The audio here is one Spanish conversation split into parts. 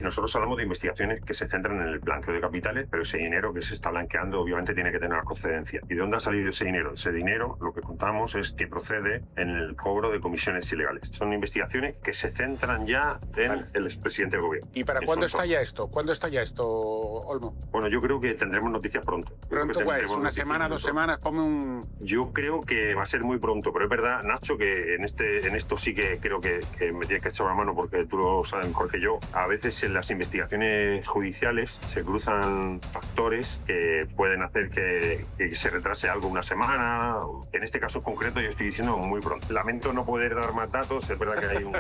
nosotros hablamos de investigaciones que se centran en el blanqueo de capitales, pero ese dinero que se está blanqueando obviamente tiene que tener una procedencia. ¿Y de dónde ha salido ese dinero? Ese dinero, lo que contamos es que procede en el cobro de comisiones ilegales. Son investigaciones que se centran ya en el expresidente del gobierno. ¿Y para cuándo está ya esto? ¿Cuándo está ya esto, Olmo? Bueno, yo creo que tendremos noticias pronto. ¿Pronto cuál es? ¿Una semana, 2 semanas? Ponme un... Yo creo que va a ser muy pronto, pero es verdad, Nacho, que en esto sí que creo que me tienes que echar una mano porque tú lo sabes mejor que yo. A veces en las investigaciones judiciales se cruzan factores que pueden hacer que se retrase algo una semana. En este caso concreto yo estoy diciendo muy pronto. Lamento no poder dar más datos, es verdad que hay un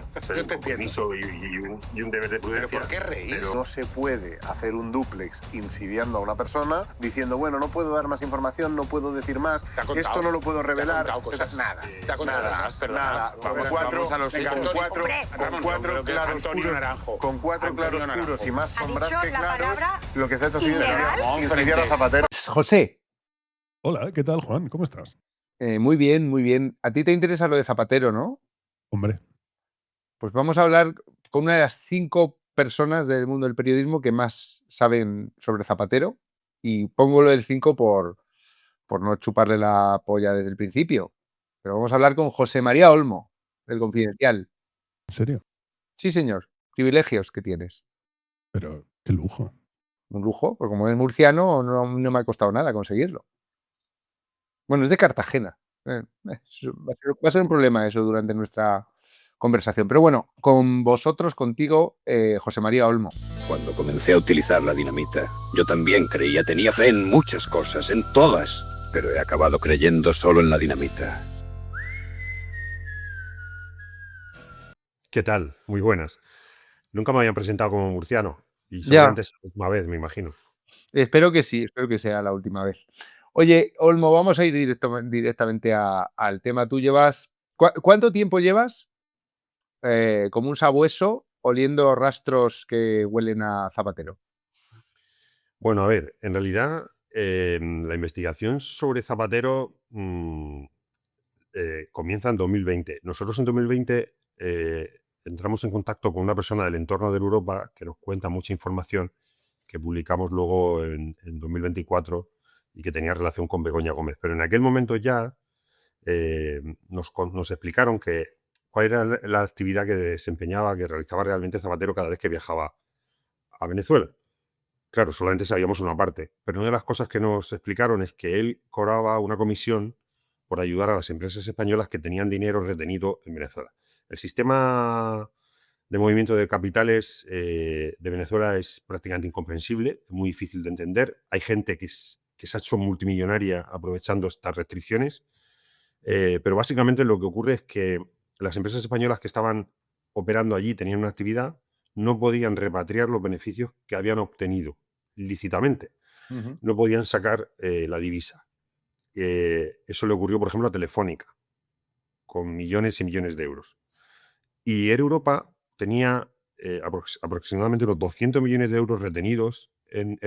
compromiso y un deber de prudencia. ¿Pero por qué reís? No se puede hacer un dúplex insidiando a una persona diciendo, bueno, no puedo dar más información, no puedo decir más, esto no lo puedo revelar. Te ha contado cosas. Nada. Te ha contado cosas, Nada. Vamos a los hechos. Con cuatro claroscuros y más sombras que claros, lo que se ha hecho ha sido incendiar a Zapatero. José. Hola, ¿qué tal, Juan? ¿Cómo estás? Muy bien, muy bien. A ti te interesa lo de Zapatero, ¿no? Hombre. Pues vamos a hablar con una de las 5 personas del mundo del periodismo que más saben sobre Zapatero, y pongo lo del 5 por no chuparle la polla desde el principio. Pero vamos a hablar con José María Olmo, del Confidencial. ¿En serio? Sí, señor. Privilegios que tienes. Pero qué lujo. Un lujo, porque como es murciano no me ha costado nada conseguirlo. Bueno, es de Cartagena. Va a ser un problema eso durante nuestra conversación. Pero bueno, con vosotros, contigo, José María Olmo. Cuando comencé a utilizar la dinamita, yo también tenía fe en muchas cosas, en todas, pero he acabado creyendo solo en la dinamita. ¿Qué tal? Muy buenas. Nunca me habían presentado como murciano y seguramente es la última vez, me imagino. Espero que sí, espero que sea la última vez. Oye, Olmo, vamos a ir directamente al tema. Tú llevas... ¿Cuánto tiempo llevas como un sabueso oliendo rastros que huelen a Zapatero? Bueno, a ver, en realidad la investigación sobre Zapatero comienza en 2020. Nosotros en 2020 entramos en contacto con una persona del entorno de Europa que nos cuenta mucha información que publicamos luego en 2024 y que tenía relación con Begoña Gómez. Pero en aquel momento ya nos explicaron cuál era la actividad que desempeñaba, que realizaba realmente Zapatero cada vez que viajaba a Venezuela. Claro, solamente sabíamos una parte, pero una de las cosas que nos explicaron es que él cobraba una comisión por ayudar a las empresas españolas que tenían dinero retenido en Venezuela. El sistema de movimiento de capitales de Venezuela es prácticamente incomprensible, es muy difícil de entender. Hay gente que se ha hecho multimillonaria aprovechando estas restricciones, pero básicamente lo que ocurre es que las empresas españolas que estaban operando allí, tenían una actividad, no podían repatriar los beneficios que habían obtenido lícitamente. No podían sacar la divisa. Eso le ocurrió, por ejemplo, a Telefónica, con millones y millones de euros. Y Air Europa tenía aproximadamente unos 200 millones de euros retenidos en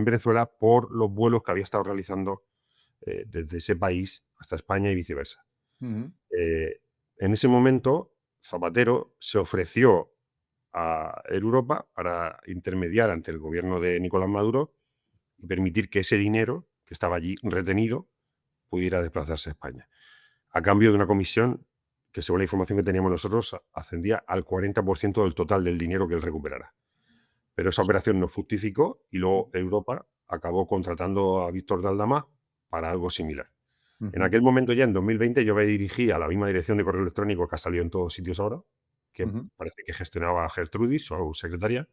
Venezuela por los vuelos que había estado realizando desde ese país hasta España y viceversa. En ese momento, Zapatero se ofreció a Air Europa para intermediar ante el gobierno de Nicolás Maduro y permitir que ese dinero que estaba allí retenido pudiera desplazarse a España, a cambio de una comisión que, según la información que teníamos nosotros, ascendía al 40% del total del dinero que él recuperara. Pero esa operación no fructificó y luego Europa acabó contratando a Víctor de Aldama para algo similar. En aquel momento, ya en 2020, yo me dirigí a la misma dirección de correo electrónico que ha salido en todos sitios ahora, que parece que gestionaba Gertrudis, su secretaria,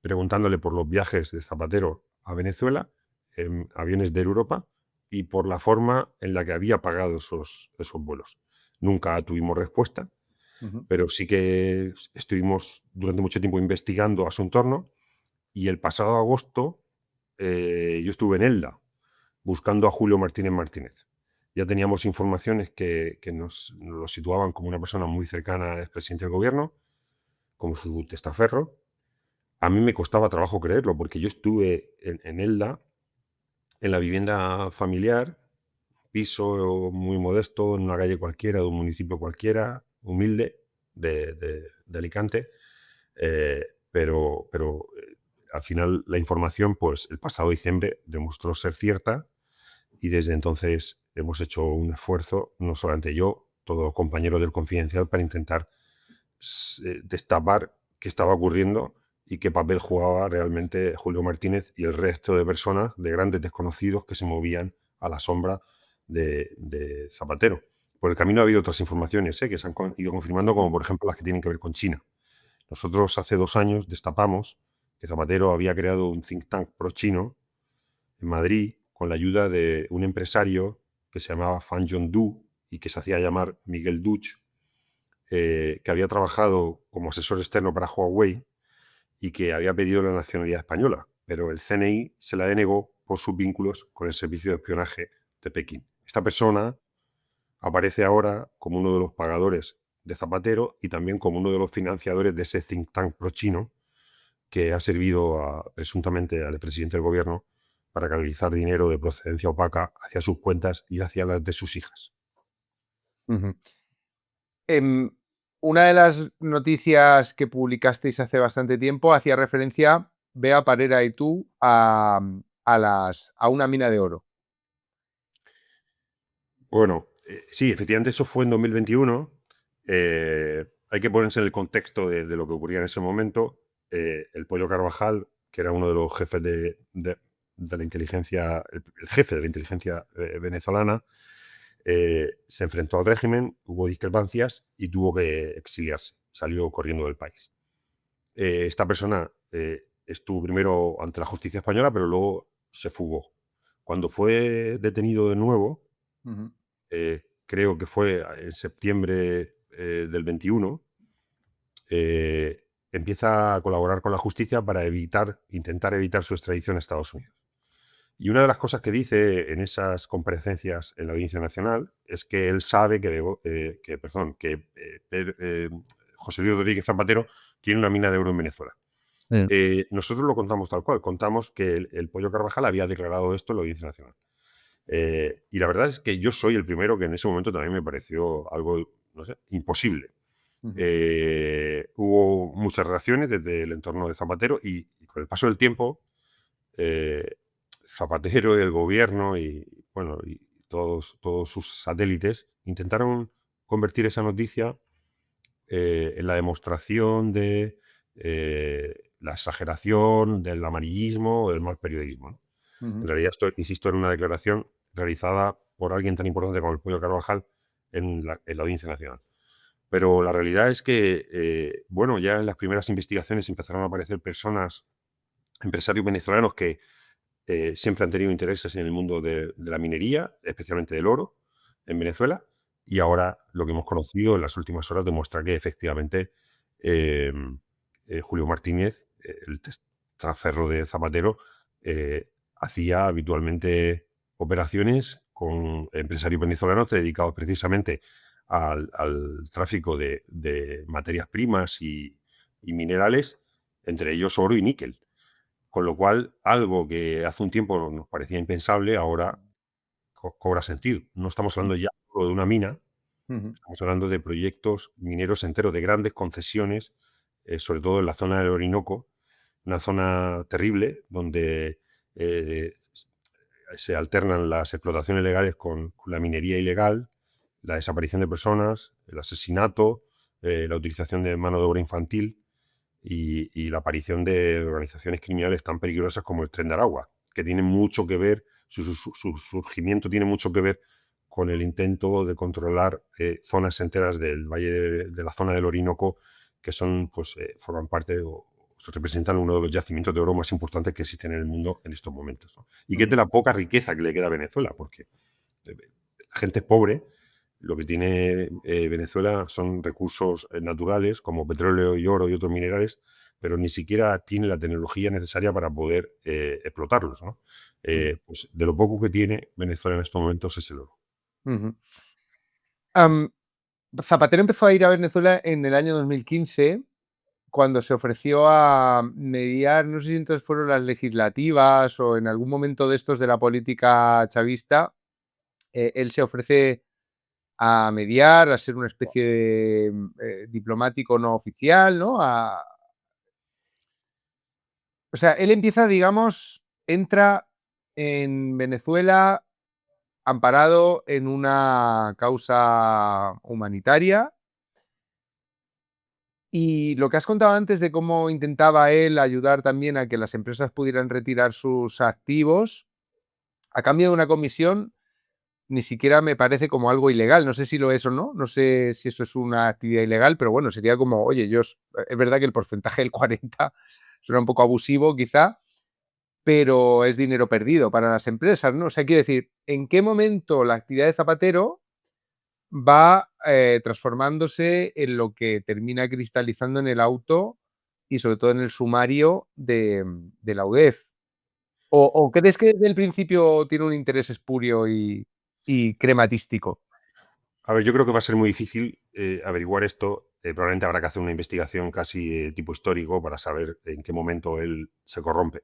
preguntándole por los viajes de Zapatero a Venezuela en aviones de Europa y por la forma en la que había pagado esos vuelos. Nunca tuvimos respuesta, pero sí que estuvimos durante mucho tiempo investigando a su entorno, y el pasado agosto yo estuve en Elda buscando a Julio Martínez Martínez. Ya teníamos informaciones que nos lo situaban como una persona muy cercana al expresidente del gobierno, como su testaferro. A mí me costaba trabajo creerlo, porque yo estuve en Elda, en la vivienda familiar, piso muy modesto, en una calle cualquiera, de un municipio cualquiera, humilde, de Alicante, pero al final la información, pues el pasado diciembre demostró ser cierta y desde entonces hemos hecho un esfuerzo, no solamente yo, todo compañero del Confidencial, para intentar destapar qué estaba ocurriendo y qué papel jugaba realmente Julio Martínez y el resto de personas, de grandes desconocidos que se movían a la sombra de Zapatero. Por el camino ha habido otras informaciones que se han ido confirmando, como por ejemplo las que tienen que ver con China. Nosotros hace 2 años destapamos que Zapatero había creado un think tank pro-chino en Madrid con la ayuda de un empresario que se llamaba Fan Yongdu y que se hacía llamar Miguel Duch, que había trabajado como asesor externo para Huawei y que había pedido la nacionalidad española, pero el CNI se la denegó por sus vínculos con el servicio de espionaje de Pekín. Esta persona aparece ahora como uno de los pagadores de Zapatero y también como uno de los financiadores de ese think tank pro-chino que ha servido presuntamente al presidente del gobierno para canalizar dinero de procedencia opaca hacia sus cuentas y hacia las de sus hijas. Una de las noticias que publicasteis hace bastante tiempo hacía referencia, Bea Parera y tú, a una mina de oro. Bueno, sí, efectivamente eso fue en 2021. Hay que ponerse en el contexto de lo que ocurría en ese momento. El Pollo Carvajal, que era uno de los jefes de la inteligencia, el jefe de la inteligencia venezolana, se enfrentó al régimen, hubo discrepancias y tuvo que exiliarse. Salió corriendo del país. Esta persona estuvo primero ante la justicia española, pero luego se fugó. Cuando fue detenido de nuevo, creo que fue en septiembre del 21, empieza a colaborar con la justicia para intentar evitar su extradición a Estados Unidos. Y una de las cosas que dice en esas comparecencias en la Audiencia Nacional es que él sabe que José Luis Rodríguez Zapatero tiene una mina de oro en Venezuela. Nosotros lo contamos tal cual. Contamos que el Pollo Carvajal había declarado esto en la Audiencia Nacional. Y la verdad es que yo soy el primero que en ese momento también me pareció algo, no sé, imposible. Hubo muchas reacciones desde el entorno de Zapatero y con el paso del tiempo Zapatero y el gobierno y todos sus satélites intentaron convertir esa noticia en la demostración de la exageración, del amarillismo o del mal periodismo, ¿no? En realidad esto, insisto, en una declaración realizada por alguien tan importante como el Pollo Carvajal en la Audiencia Nacional. Pero la realidad es que, ya en las primeras investigaciones empezaron a aparecer empresarios venezolanos que siempre han tenido intereses en el mundo de la minería, especialmente del oro, en Venezuela. Y ahora lo que hemos conocido en las últimas horas demuestra que efectivamente Julio Martínez, el testaferro de Zapatero, hacía habitualmente operaciones con empresarios venezolanos dedicados precisamente al tráfico de materias primas y minerales, entre ellos oro y níquel. Con lo cual, algo que hace un tiempo nos parecía impensable, ahora cobra sentido. No estamos hablando ya solo de una mina, estamos hablando de proyectos mineros enteros, de grandes concesiones, sobre todo en la zona del Orinoco, una zona terrible donde se alternan las explotaciones legales con la minería ilegal, la desaparición de personas, el asesinato, la utilización de mano de obra infantil y la aparición de organizaciones criminales tan peligrosas como el Tren de Aragua, que tienen mucho que ver, su surgimiento tiene mucho que ver con el intento de controlar zonas enteras del valle de la zona del Orinoco, que son, forman parte o representan uno de los yacimientos de oro más importantes que existen en el mundo en estos momentos, ¿no? Y que es de la poca riqueza que le queda a Venezuela, porque la gente es pobre. Lo que tiene Venezuela son recursos naturales como petróleo y oro y otros minerales, pero ni siquiera tiene la tecnología necesaria para poder explotarlos, ¿no? Pues de lo poco que tiene Venezuela en estos momentos es el oro. Zapatero empezó a ir a Venezuela en el año 2015, cuando se ofreció a mediar, no sé si entonces fueron las legislativas o en algún momento de estos de la política chavista, él se ofrece a mediar, a ser una especie de diplomático no oficial, ¿no? O sea, él empieza, digamos, entra en Venezuela amparado en una causa humanitaria. Y lo que has contado antes de cómo intentaba él ayudar también a que las empresas pudieran retirar sus activos a cambio de una comisión, ni siquiera me parece como algo ilegal. No sé si lo es o no. No sé si eso es una actividad ilegal, pero bueno, sería como, oye, es verdad que el porcentaje del 40 suena un poco abusivo quizá, pero es dinero perdido para las empresas, ¿no? O sea, quiero decir, ¿en qué momento la actividad de Zapatero va transformándose en lo que termina cristalizando en el auto y sobre todo en el sumario de la UDEF? ¿O crees que desde el principio tiene un interés espurio y crematístico? A ver, yo creo que va a ser muy difícil averiguar esto. Probablemente habrá que hacer una investigación casi tipo histórico para saber en qué momento él se corrompe.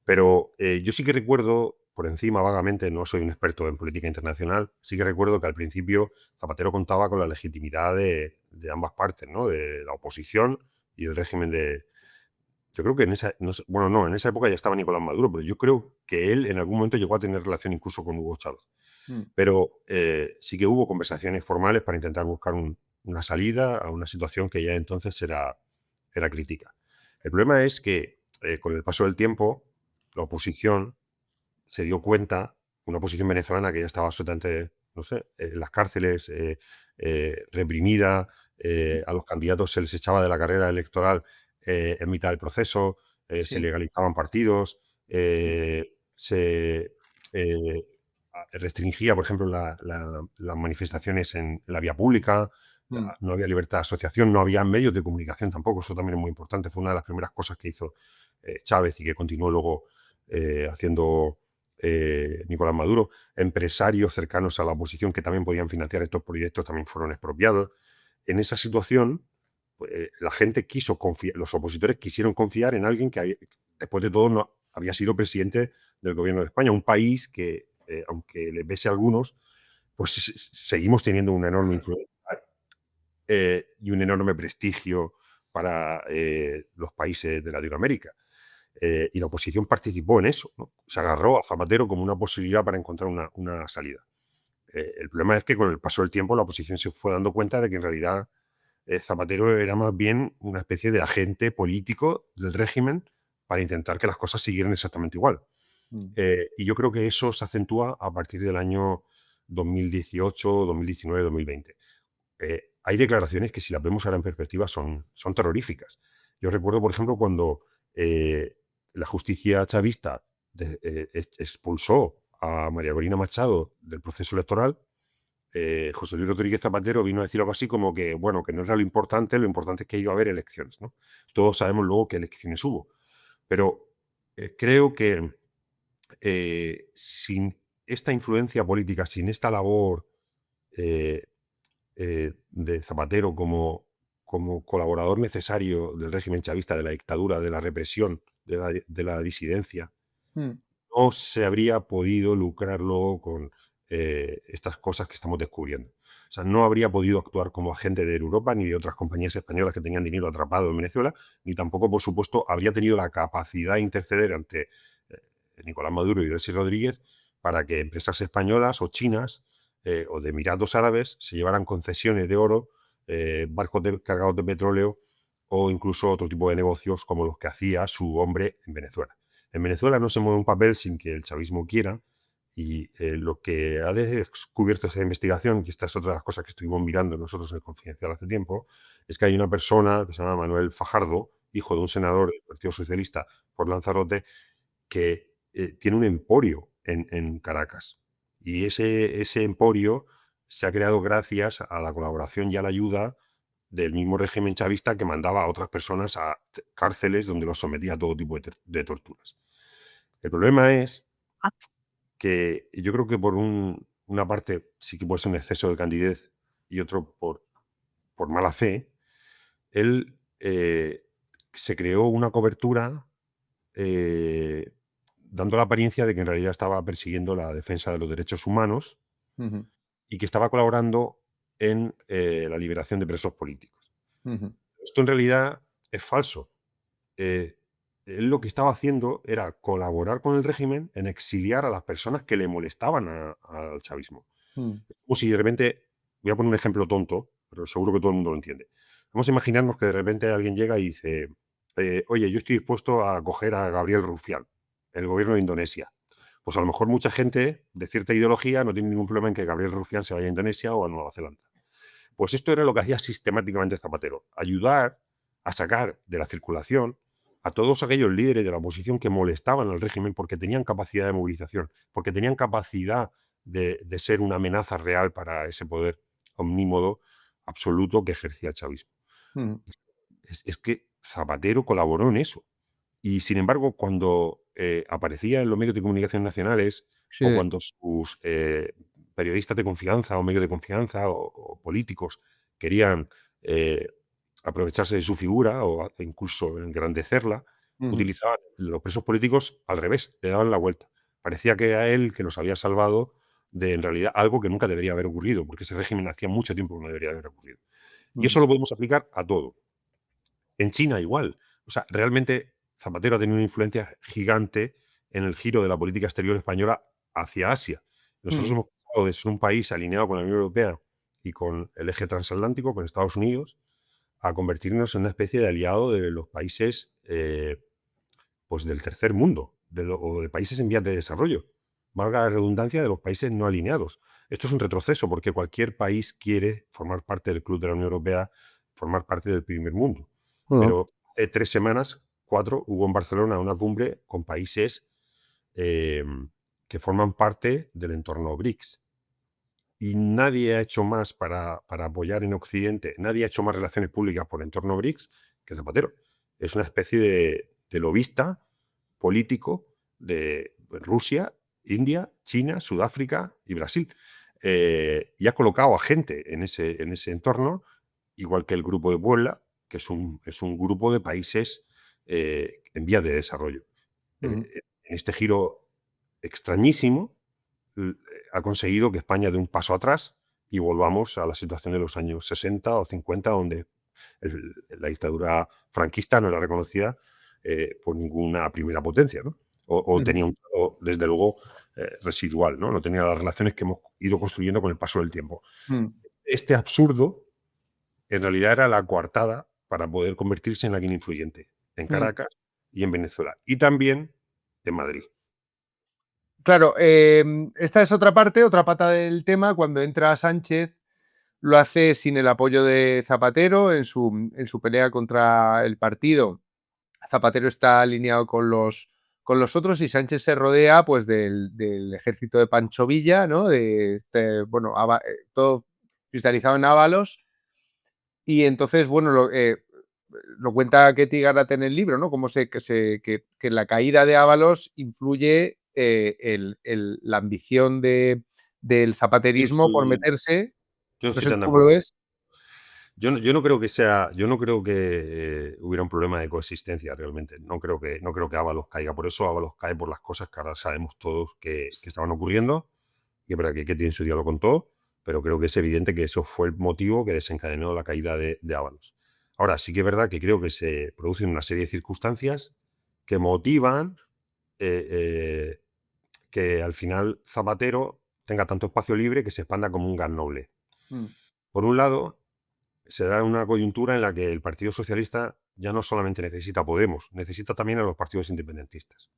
Pero yo sí que recuerdo, por encima vagamente, no soy un experto en política internacional, sí que recuerdo que al principio Zapatero contaba con la legitimidad de ambas partes, ¿no? De la oposición y el régimen de... Yo creo que en esa... No sé, bueno, no, en esa época ya estaba Nicolás Maduro, pero yo creo que él en algún momento llegó a tener relación incluso con Hugo Chávez. Pero sí que hubo conversaciones formales para intentar buscar una salida a una situación que ya entonces era crítica. El problema es que con el paso del tiempo, la oposición se dio cuenta, una oposición venezolana que ya estaba absolutamente, no sé, en las cárceles, reprimida, a los candidatos se les echaba de la carrera electoral en mitad del proceso, se legalizaban partidos, se restringía, por ejemplo, las manifestaciones en la vía pública, no había libertad de asociación, no había medios de comunicación tampoco, eso también es muy importante, fue una de las primeras cosas que hizo Chávez y que continuó luego haciendo Nicolás Maduro. Empresarios cercanos a la oposición que también podían financiar estos proyectos también fueron expropiados. En esa situación, pues, la gente quiso confiar, los opositores quisieron confiar en alguien que después de todo no había sido presidente del gobierno de España, un país que, aunque le pese a algunos, pues seguimos teniendo una enorme influencia y un enorme prestigio para los países de Latinoamérica. Y la oposición participó en eso, ¿no? Se agarró a Zapatero como una posibilidad para encontrar una salida. El problema es que con el paso del tiempo la oposición se fue dando cuenta de que en realidad Zapatero era más bien una especie de agente político del régimen para intentar que las cosas siguieran exactamente igual. Y yo creo que eso se acentúa a partir del año 2018, 2019, 2020. Hay declaraciones que, si las vemos ahora en perspectiva, son terroríficas. Yo recuerdo, por ejemplo, cuando la justicia chavista expulsó a María Corina Machado del proceso electoral, José Luis Rodríguez Zapatero vino a decir algo así como que, bueno, que no era lo importante es que iba a haber elecciones, ¿no? Todos sabemos luego qué elecciones hubo. Pero creo que sin esta influencia política, sin esta labor de Zapatero como colaborador necesario del régimen chavista, de la dictadura, de la represión, de la disidencia, no se habría podido lucrar luego con estas cosas que estamos descubriendo. O sea, no habría podido actuar como agente de Europa ni de otras compañías españolas que tenían dinero atrapado en Venezuela, ni tampoco, por supuesto, habría tenido la capacidad de interceder ante Nicolás Maduro y Delcy Rodríguez para que empresas españolas o chinas o de Emiratos Árabes se llevaran concesiones de oro, barcos cargados de petróleo o incluso otro tipo de negocios como los que hacía su hombre en Venezuela. En Venezuela no se mueve un papel sin que el chavismo quiera, y lo que ha descubierto esa investigación, y esta es otra de las cosas que estuvimos mirando nosotros en el Confidencial hace tiempo, es que hay una persona que se llama Manuel Fajardo, hijo de un senador del Partido Socialista por Lanzarote, que tiene un emporio en Caracas. Y ese emporio se ha creado gracias a la colaboración y a la ayuda del mismo régimen chavista, que mandaba a otras personas a cárceles donde los sometía a todo tipo de torturas. El problema es que yo creo que por una parte sí que puede ser un exceso de candidez y otro por mala fe, él se creó una cobertura dando la apariencia de que en realidad estaba persiguiendo la defensa de los derechos humanos y que estaba colaborando en la liberación de presos políticos. Esto en realidad es falso. él lo que estaba haciendo era colaborar con el régimen en exiliar a las personas que le molestaban al chavismo. Como si de repente, voy a poner un ejemplo tonto, pero seguro que todo el mundo lo entiende. Vamos a imaginarnos que de repente alguien llega y dice, oye, yo estoy dispuesto a acoger a Gabriel Rufián, el gobierno de Indonesia. Pues a lo mejor mucha gente de cierta ideología no tiene ningún problema en que Gabriel Rufián se vaya a Indonesia o a Nueva Zelanda. Pues esto era lo que hacía sistemáticamente Zapatero, ayudar a sacar de la circulación a todos aquellos líderes de la oposición que molestaban al régimen porque tenían capacidad de movilización, porque tenían capacidad de ser una amenaza real para ese poder omnímodo absoluto que ejercía el chavismo. Es que Zapatero colaboró en eso. Y sin embargo, cuando aparecía en los medios de comunicación nacionales o cuando sus periodistas de confianza o medios de confianza o políticos querían aprovecharse de su figura o incluso engrandecerla, utilizaban los presos políticos al revés, le daban la vuelta. Parecía que era él que los había salvado de, en realidad, algo que nunca debería haber ocurrido, porque ese régimen hacía mucho tiempo que no debería haber ocurrido. Y eso lo podemos aplicar a todo. En China igual. O sea, realmente Zapatero ha tenido una influencia gigante en el giro de la política exterior española hacia Asia. Nosotros hemos pasado de ser un país alineado con la Unión Europea y con el eje transatlántico, con Estados Unidos, a convertirnos en una especie de aliado de los países pues del tercer mundo o de países en vías de desarrollo. Valga la redundancia, de los países no alineados. Esto es un retroceso porque cualquier país quiere formar parte del club de la Unión Europea, formar parte del primer mundo. Pero hace 3 semanas, 4, hubo en Barcelona una cumbre con países que forman parte del entorno BRICS. Y nadie ha hecho más para apoyar en Occidente, nadie ha hecho más relaciones públicas por el entorno BRICS que Zapatero. Es una especie de lobista político de Rusia, India, China, Sudáfrica y Brasil. Y ha colocado a gente en ese entorno, igual que el Grupo de Puebla, que es un grupo de países en vías de desarrollo. En este giro extrañísimo, ha conseguido que España dé un paso atrás y volvamos a la situación de los años 60 o 50, donde la dictadura franquista no era reconocida por ninguna primera potencia, ¿no? O tenía un grado, desde luego, residual, ¿no? No tenía las relaciones que hemos ido construyendo con el paso del tiempo. Este absurdo, en realidad, era la coartada para poder convertirse en alguien influyente en Caracas y en Venezuela. Y también en Madrid. Claro, esta es otra parte, otra pata del tema. Cuando entra Sánchez, lo hace sin el apoyo de Zapatero en su pelea contra el partido. Zapatero está alineado con los otros y Sánchez se rodea pues del ejército de Pancho Villa, ¿no? De todo cristalizado en Ábalos. Y entonces, bueno, lo cuenta Ketty Gárate en el libro, ¿no? Cómo que la caída de Ábalos influye la ambición del zapaterismo por meterse. Yo No estoy sé tan de cómo lo acuerdo. ves. Yo no creo que hubiera un problema de coexistencia realmente. No creo que Ábalos caiga. Por eso Ábalos cae por las cosas que ahora sabemos todos que estaban ocurriendo. Y es verdad que Ketty en su día lo contó, pero creo que es evidente que eso fue el motivo que desencadenó la caída de Ábalos. Ahora, sí que es verdad que creo que se producen una serie de circunstancias que motivan que al final Zapatero tenga tanto espacio libre que se expanda como un gas noble. Por un lado, se da una coyuntura en la que el Partido Socialista ya no solamente necesita a Podemos, necesita también a los partidos independentistas.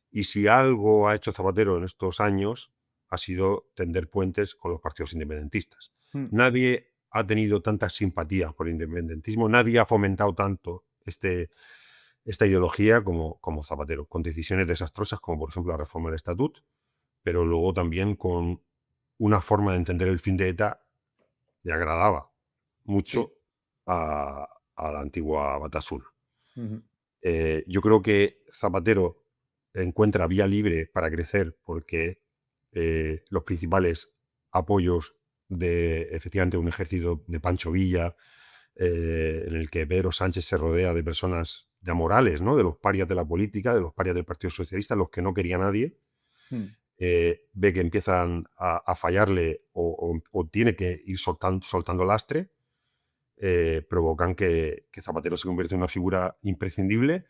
Y si algo ha hecho Zapatero en estos años, ha sido tender puentes con los partidos independentistas. Nadie ha tenido tanta simpatía por el independentismo, nadie ha fomentado tanto esta ideología como Zapatero, con decisiones desastrosas como por ejemplo la reforma del Estatut, pero luego también con una forma de entender el fin de ETA le agradaba mucho a la antigua Batasuna. Yo creo que Zapatero encuentra vía libre para crecer porque los principales apoyos de efectivamente un ejército de Pancho Villa, en el que Pedro Sánchez se rodea de personas ya morales, ¿no? De los parias de la política, de los parias del Partido Socialista, los que no quería nadie. Ve que empiezan a fallarle o tiene que ir soltando lastre, provocan que Zapatero se convierta en una figura imprescindible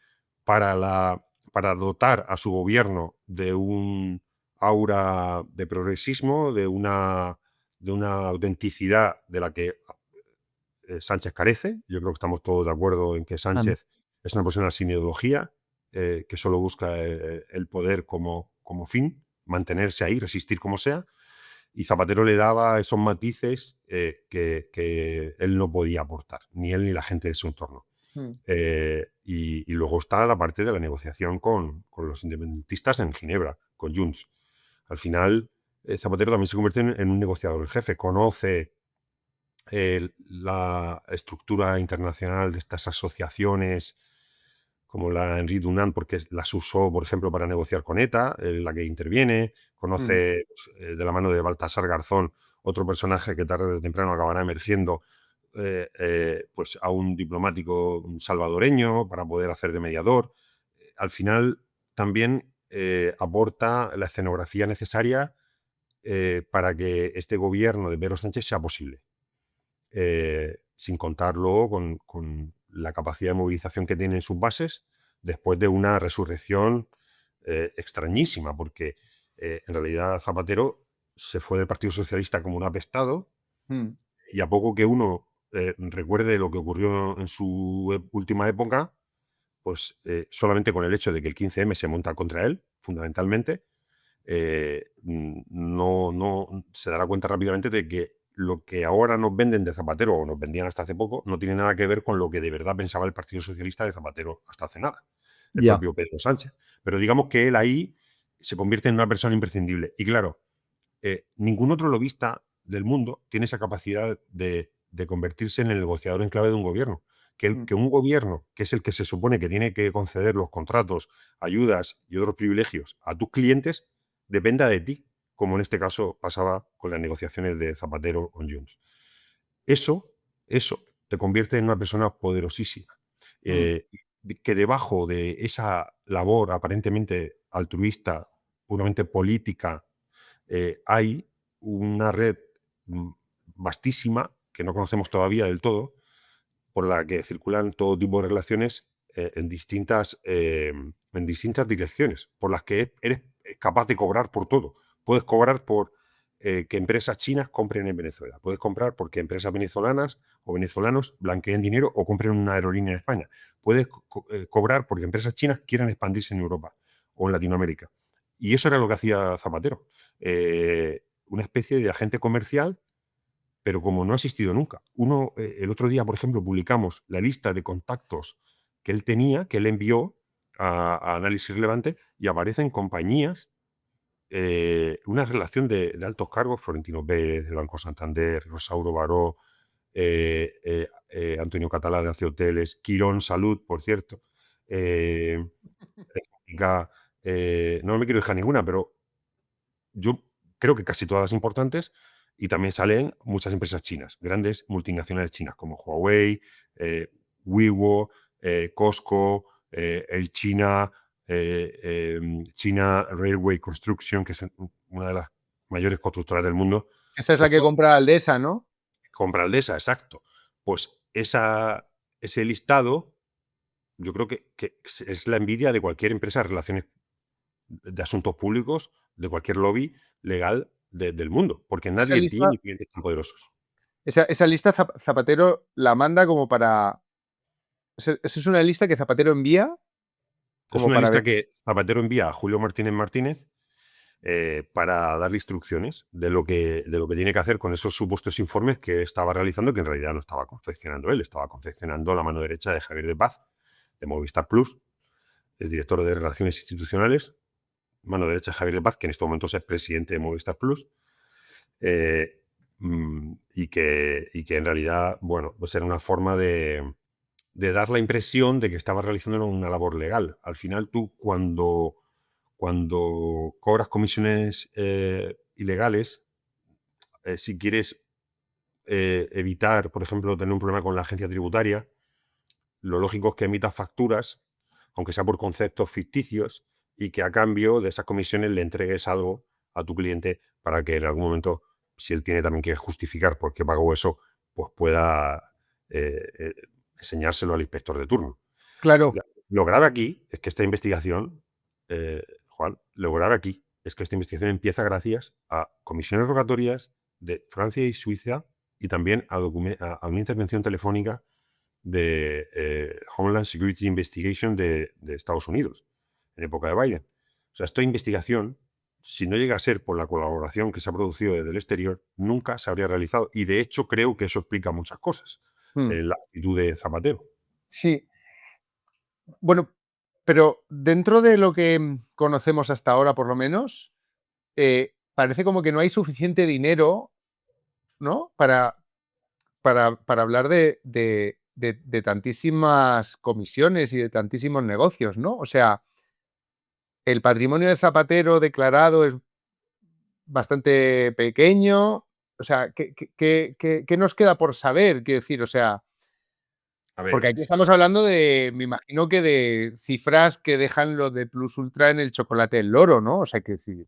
para dotar a su gobierno de un aura de progresismo, de una autenticidad de la que Sánchez carece. Yo creo que estamos todos de acuerdo en que Sánchez es una persona sin ideología, que solo busca el poder como fin, mantenerse ahí, resistir como sea. Y Zapatero le daba esos matices que él no podía aportar, ni él ni la gente de su entorno. Y luego está la parte de la negociación con los independentistas en Ginebra, con Junts. Al final, Zapatero también se convierte en un negociador en jefe, conoce la estructura internacional de estas asociaciones como la Henri Dunant, porque las usó, por ejemplo, para negociar con ETA, la que interviene, conoce de la mano de Baltasar Garzón, otro personaje que tarde o temprano acabará emergiendo, pues a un diplomático salvadoreño para poder hacer de mediador. Al final también aporta la escenografía necesaria para que este gobierno de Pedro Sánchez sea posible. Sin contarlo con la capacidad de movilización que tiene en sus bases después de una resurrección extrañísima, porque en realidad Zapatero se fue del Partido Socialista como un apestado y a poco que uno recuerde lo que ocurrió en su última época, pues solamente con el hecho de que el 15M se monta contra él, fundamentalmente, no se dará cuenta rápidamente de que lo que ahora nos venden de Zapatero, o nos vendían hasta hace poco, no tiene nada que ver con lo que de verdad pensaba el Partido Socialista de Zapatero hasta hace nada, el propio Pedro Sánchez. Pero digamos que él ahí se convierte en una persona imprescindible. Y claro, ningún otro lobista del mundo tiene esa capacidad de convertirse en el negociador en clave de un gobierno. Que un gobierno, que es el que se supone que tiene que conceder los contratos, ayudas y otros privilegios a tus clientes, dependa de ti, como en este caso pasaba con las negociaciones de Zapatero con Junts. Eso te convierte en una persona poderosísima. Que debajo de esa labor aparentemente altruista, puramente política, hay una red vastísima, que no conocemos todavía del todo, por la que circulan todo tipo de relaciones en distintas direcciones, por las que eres capaz de cobrar por todo. Puedes cobrar por que empresas chinas compren en Venezuela. Puedes comprar porque empresas venezolanas o venezolanos blanqueen dinero o compren una aerolínea en España. Puedes cobrar porque empresas chinas quieran expandirse en Europa o en Latinoamérica. Y eso era lo que hacía Zapatero. Una especie de agente comercial, pero como no ha existido nunca. El otro día, por ejemplo, publicamos la lista de contactos que él tenía, que él envió a Análisis Relevante, y aparecen compañías, una relación de altos cargos: Florentino Pérez, del Banco Santander, Rosauro Baró, Antonio Catalá de Hace Hoteles, Quirón Salud, por cierto. No me quiero dejar ninguna, pero yo creo que casi todas las importantes. Y también salen muchas empresas chinas, grandes multinacionales chinas, como Huawei, Weibo, Costco, el China Railway Construction, que es una de las mayores constructoras del mundo. Esa es la que compra Aldesa, ¿no? Compra Aldesa, exacto. Pues ese listado, yo creo que es la envidia de cualquier empresa de relaciones de asuntos públicos, de cualquier lobby legal del mundo, porque nadie tiene clientes tan poderosos. Esa lista Zapatero la manda como para... ¿Esa es una lista que Zapatero envía? Es una lista que Zapatero envía a Julio Martínez Martínez para darle instrucciones de lo que tiene que hacer con esos supuestos informes que estaba realizando, que en realidad no estaba confeccionando él, estaba confeccionando la mano derecha de Javier de Paz, de Movistar Plus, es director de Relaciones Institucionales, mano derecha de Javier de Paz, que en estos momentos es presidente de Movistar Plus, y que en realidad, bueno, pues era una forma de dar la impresión de que estaba realizando una labor legal. Al final, tú cuando cobras comisiones ilegales, si quieres evitar, por ejemplo, tener un problema con la agencia tributaria, lo lógico es que emitas facturas, aunque sea por conceptos ficticios, y que a cambio de esas comisiones le entregues algo a tu cliente para que en algún momento, si él tiene también que justificar por qué pagó eso, pues pueda enseñárselo al inspector de turno. Claro. Lo grave aquí es que esta investigación, Juan, lo grave aquí es que esta investigación empieza gracias a comisiones rogatorias de Francia y Suiza y también a una intervención telefónica de Homeland Security Investigation de Estados Unidos, en época de Biden. O sea, esta investigación, si no llega a ser por la colaboración que se ha producido desde el exterior, nunca se habría realizado. Y de hecho creo que eso explica muchas cosas. La actitud de Zapatero. Sí. Bueno, pero dentro de lo que conocemos hasta ahora, por lo menos, parece como que no hay suficiente dinero, ¿no? Para hablar de tantísimas comisiones y de tantísimos negocios, ¿no? O sea, el patrimonio de Zapatero declarado es bastante pequeño. O sea, ¿qué nos queda por saber? Quiero decir, o sea, porque aquí estamos hablando me imagino que de cifras que dejan lo de Plus Ultra en el chocolate del loro, ¿no? O sea, que sí.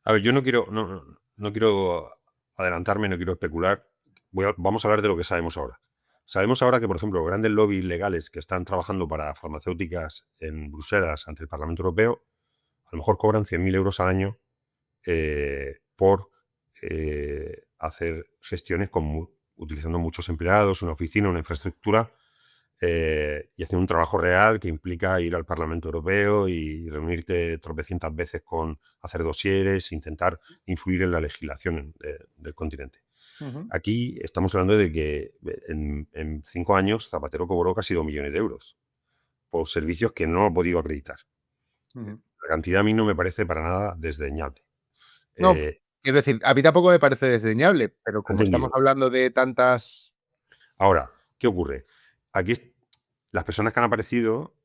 A ver, yo no quiero adelantarme, no quiero especular. Vamos a hablar de lo que sabemos ahora. Sabemos ahora que, por ejemplo, grandes lobbies legales que están trabajando para farmacéuticas en Bruselas ante el Parlamento Europeo, a lo mejor cobran 100.000 euros al año por hacer gestiones utilizando muchos empleados, una oficina, una infraestructura, y haciendo un trabajo real que implica ir al Parlamento Europeo y reunirte tropecientas veces con hacer dosieres, intentar influir en la legislación del continente. Aquí estamos hablando de que en 5 años Zapatero cobró casi 2 millones de euros por servicios que no ha podido acreditar. La cantidad a mí no me parece para nada desdeñable. No, quiero decir, a mí tampoco me parece desdeñable, pero como entendido. estamos hablando de tantas... Ahora, ¿qué ocurre? Aquí las personas que han aparecido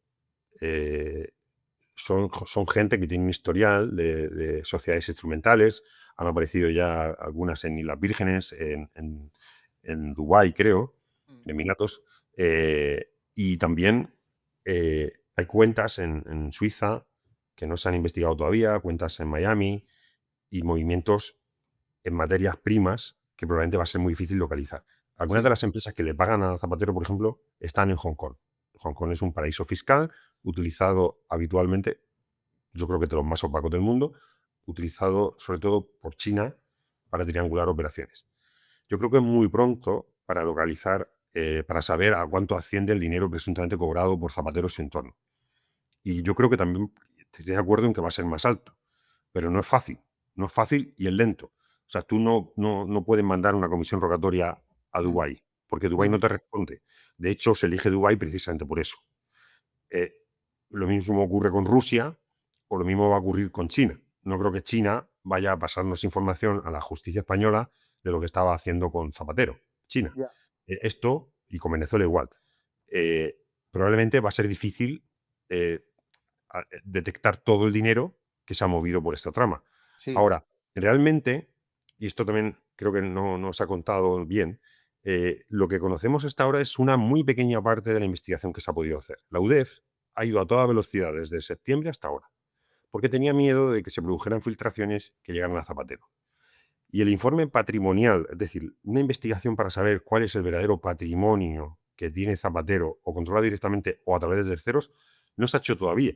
son gente que tiene un historial de sociedades instrumentales. Han aparecido ya algunas en Islas Vírgenes, en Dubái, creo, en Emiratos. Y también hay cuentas en Suiza que no se han investigado todavía, cuentas en Miami y movimientos en materias primas que probablemente va a ser muy difícil localizar. Algunas de las empresas que le pagan a Zapatero, por ejemplo, están en Hong Kong. Hong Kong es un paraíso fiscal utilizado habitualmente, yo creo que de los más opacos del mundo, utilizado sobre todo por China para triangular operaciones. Yo creo que es muy pronto para localizar, para saber a cuánto asciende el dinero presuntamente cobrado por Zapatero y su entorno. Y yo creo que también estoy de acuerdo en que va a ser más alto, pero no es fácil. No es fácil y es lento. O sea, tú no puedes mandar una comisión rogatoria a Dubái, porque Dubái no te responde. De hecho, se elige Dubái precisamente por eso. Lo mismo ocurre con Rusia o lo mismo va a ocurrir con China. No creo que China vaya a pasarnos información a la justicia española de lo que estaba haciendo con Zapatero, China. Esto, y con Venezuela igual, probablemente va a ser difícil detectar todo el dinero que se ha movido por esta trama. Sí. Ahora, realmente, y esto también creo que no se ha contado bien, lo que conocemos hasta ahora es una muy pequeña parte de la investigación que se ha podido hacer. La UDEF ha ido a toda velocidad desde septiembre hasta ahora, porque tenía miedo de que se produjeran filtraciones que llegaran a Zapatero. Y el informe patrimonial, es decir, una investigación para saber cuál es el verdadero patrimonio que tiene Zapatero o controla directamente o a través de terceros, no se ha hecho todavía.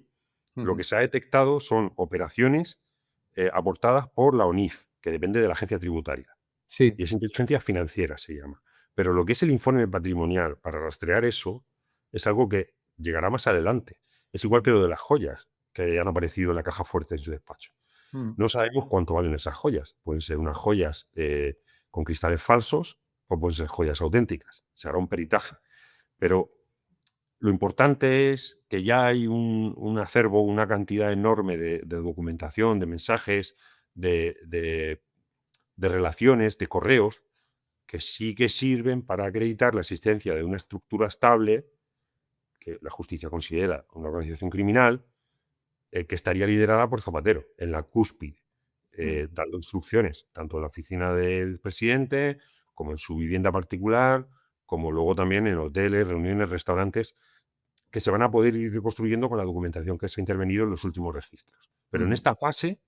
Lo que se ha detectado son operaciones aportadas por la ONIF, que depende de la agencia tributaria. Sí. Y es inteligencia financiera, se llama. Pero lo que es el informe patrimonial para rastrear eso es algo que llegará más adelante. Es igual que lo de las joyas que han aparecido en la caja fuerte en su despacho. No sabemos cuánto valen esas joyas. Pueden ser unas joyas con cristales falsos o pueden ser joyas auténticas. Se hará un peritaje. Pero lo importante es que ya hay un acervo, una cantidad enorme de documentación, de mensajes, de relaciones, de correos, que sí que sirven para acreditar la existencia de una estructura estable que la justicia considera una organización criminal que estaría liderada por Zapatero, en la cúspide, dando instrucciones, tanto en la oficina del presidente, como en su vivienda particular, como luego también en hoteles, reuniones, restaurantes, que se van a poder ir reconstruyendo con la documentación que se ha intervenido en los últimos registros. Pero en esta fase,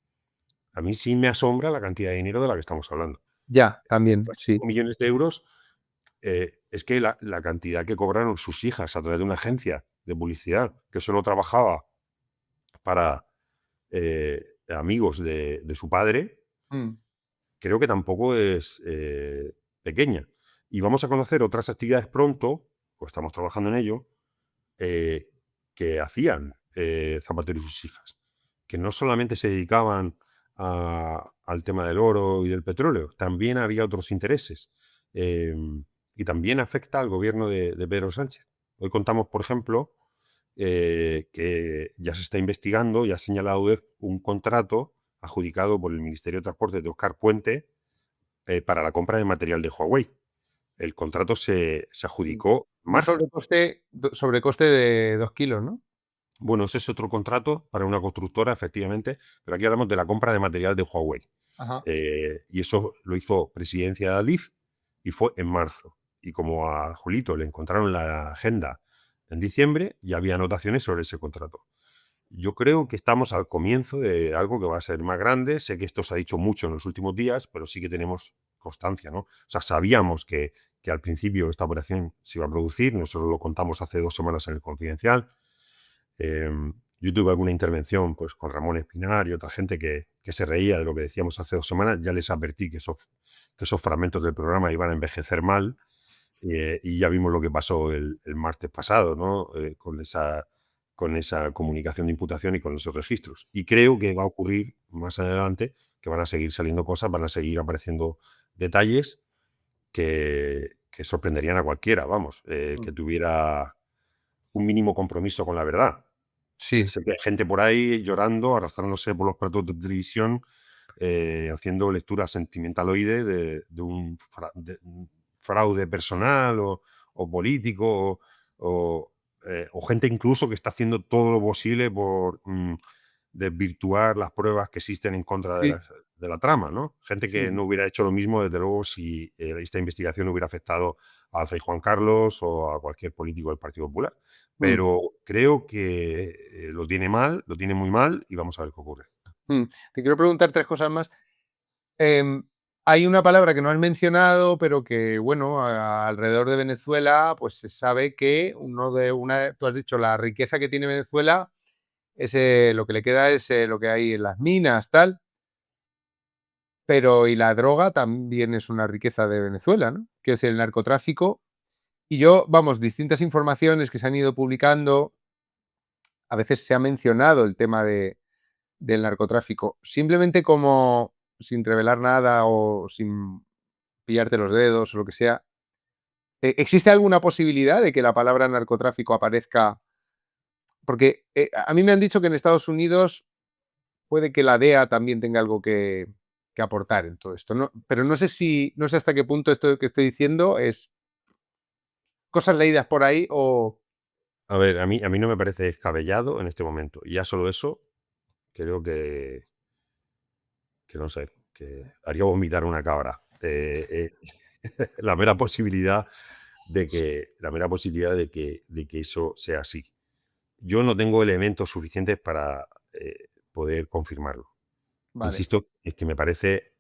a mí sí me asombra la cantidad de dinero de la que estamos hablando. Ya, también, pues sí. 5 millones de euros es que la cantidad que cobraron sus hijas a través de una agencia de publicidad, que solo trabajaba para amigos de su padre, creo que tampoco es pequeña. Y vamos a conocer otras actividades pronto, pues estamos trabajando en ello, que hacían Zapatero y sus hijas, que no solamente se dedicaban al tema del oro y del petróleo, también había otros intereses. Y también afecta al gobierno de Pedro Sánchez. Hoy contamos, por ejemplo, que ya se está investigando, ya ha señalado un contrato adjudicado por el Ministerio de Transporte de Óscar Puente para la compra de material de Huawei. El contrato se adjudicó en marzo. Sobrecoste de 2 kilos, ¿no? Bueno, ese es otro contrato para una constructora, efectivamente, pero aquí hablamos de la compra de material de Huawei. Y eso lo hizo Presidencia de Adif y fue en marzo. Y como a Julito le encontraron la agenda en diciembre, ya había anotaciones sobre ese contrato. Yo creo que estamos al comienzo de algo que va a ser más grande. Sé que esto se ha dicho mucho en los últimos días, pero sí que tenemos constancia, ¿no? O sea, sabíamos que al principio esta operación se iba a producir. Nosotros lo contamos hace 2 semanas en el Confidencial. Yo tuve alguna intervención pues, con Ramón Espinar y otra gente que se reía de lo que decíamos hace 2 semanas. Ya les advertí que esos fragmentos del programa iban a envejecer mal. Y ya vimos lo que pasó el martes pasado, ¿no? Con esa comunicación de imputación y con esos registros. Y creo que va a ocurrir más adelante, que van a seguir saliendo cosas, van a seguir apareciendo detalles que sorprenderían a cualquiera, vamos, que tuviera un mínimo compromiso con la verdad. Sí. Sé que hay gente por ahí llorando, arrastrándose por los platos de televisión, haciendo lectura sentimentaloide de un fraude personal o político o gente incluso que está haciendo todo lo posible por desvirtuar las pruebas que existen en contra de la trama, ¿no? Gente que no hubiera hecho lo mismo, desde luego, si esta investigación hubiera afectado a Alfa y Juan Carlos o a cualquier político del Partido Popular. Pero creo que lo tiene mal, lo tiene muy mal y vamos a ver qué ocurre. Te quiero preguntar 3 cosas más. Hay una palabra que no has mencionado, pero que, bueno, alrededor de Venezuela, pues se sabe que tú has dicho, la riqueza que tiene Venezuela, lo que le queda es lo que hay en las minas, tal. Pero, y la droga también es una riqueza de Venezuela, ¿no? Quiero decir, el narcotráfico. Y distintas informaciones que se han ido publicando, a veces se ha mencionado el tema del narcotráfico, simplemente como, sin revelar nada o sin pillarte los dedos o lo que sea, ¿existe alguna posibilidad de que la palabra narcotráfico aparezca? Porque a mí me han dicho que en Estados Unidos puede que la DEA también tenga algo que aportar en todo esto, ¿no? Pero no sé hasta qué punto esto que estoy diciendo es cosas leídas por ahí o... A ver, a mí no me parece descabellado en este momento. Y ya solo eso, creo que no sé, que haría vomitar una cabra. La mera posibilidad de que eso sea así. Yo no tengo elementos suficientes para poder confirmarlo. Vale. Insisto, es que me parece,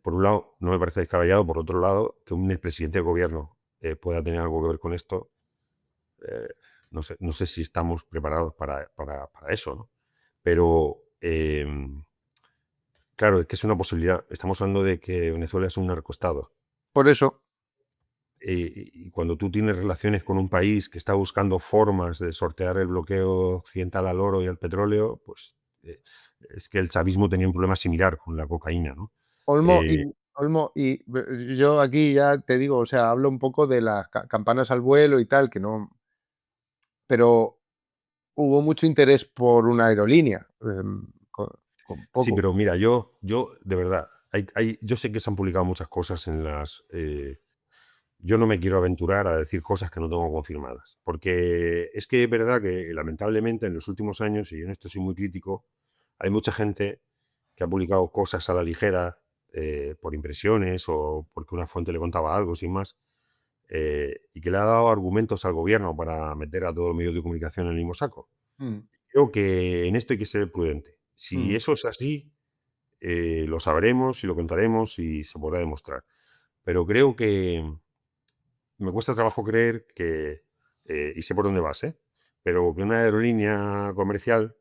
por un lado, no me parece descabellado, por otro lado, que un expresidente del gobierno pueda tener algo que ver con esto, no sé si estamos preparados para eso, ¿no? Pero, claro, es que es una posibilidad. Estamos hablando de que Venezuela es un narcoestado. Por eso. Y cuando tú tienes relaciones con un país que está buscando formas de sortear el bloqueo occidental al oro y al petróleo, pues es que el chavismo tenía un problema similar con la cocaína, ¿no? Olmo, y yo aquí ya te digo, o sea, hablo un poco de las campanas al vuelo y tal, que no... Pero hubo mucho interés por una aerolínea. Con poco. Sí, pero mira, yo de verdad, yo sé que se han publicado muchas cosas en las... yo no me quiero aventurar a decir cosas que no tengo confirmadas, porque es que es verdad que lamentablemente en los últimos años, y en esto soy muy crítico, hay mucha gente que ha publicado cosas a la ligera por impresiones o porque una fuente le contaba algo sin más, y que le ha dado argumentos al gobierno para meter a todos los medios de comunicación en el mismo saco. Creo que en esto hay que ser prudente. Si eso es así, lo sabremos y lo contaremos y se podrá demostrar. Pero creo que me cuesta trabajo creer que y sé por dónde vas, pero que una aerolínea comercial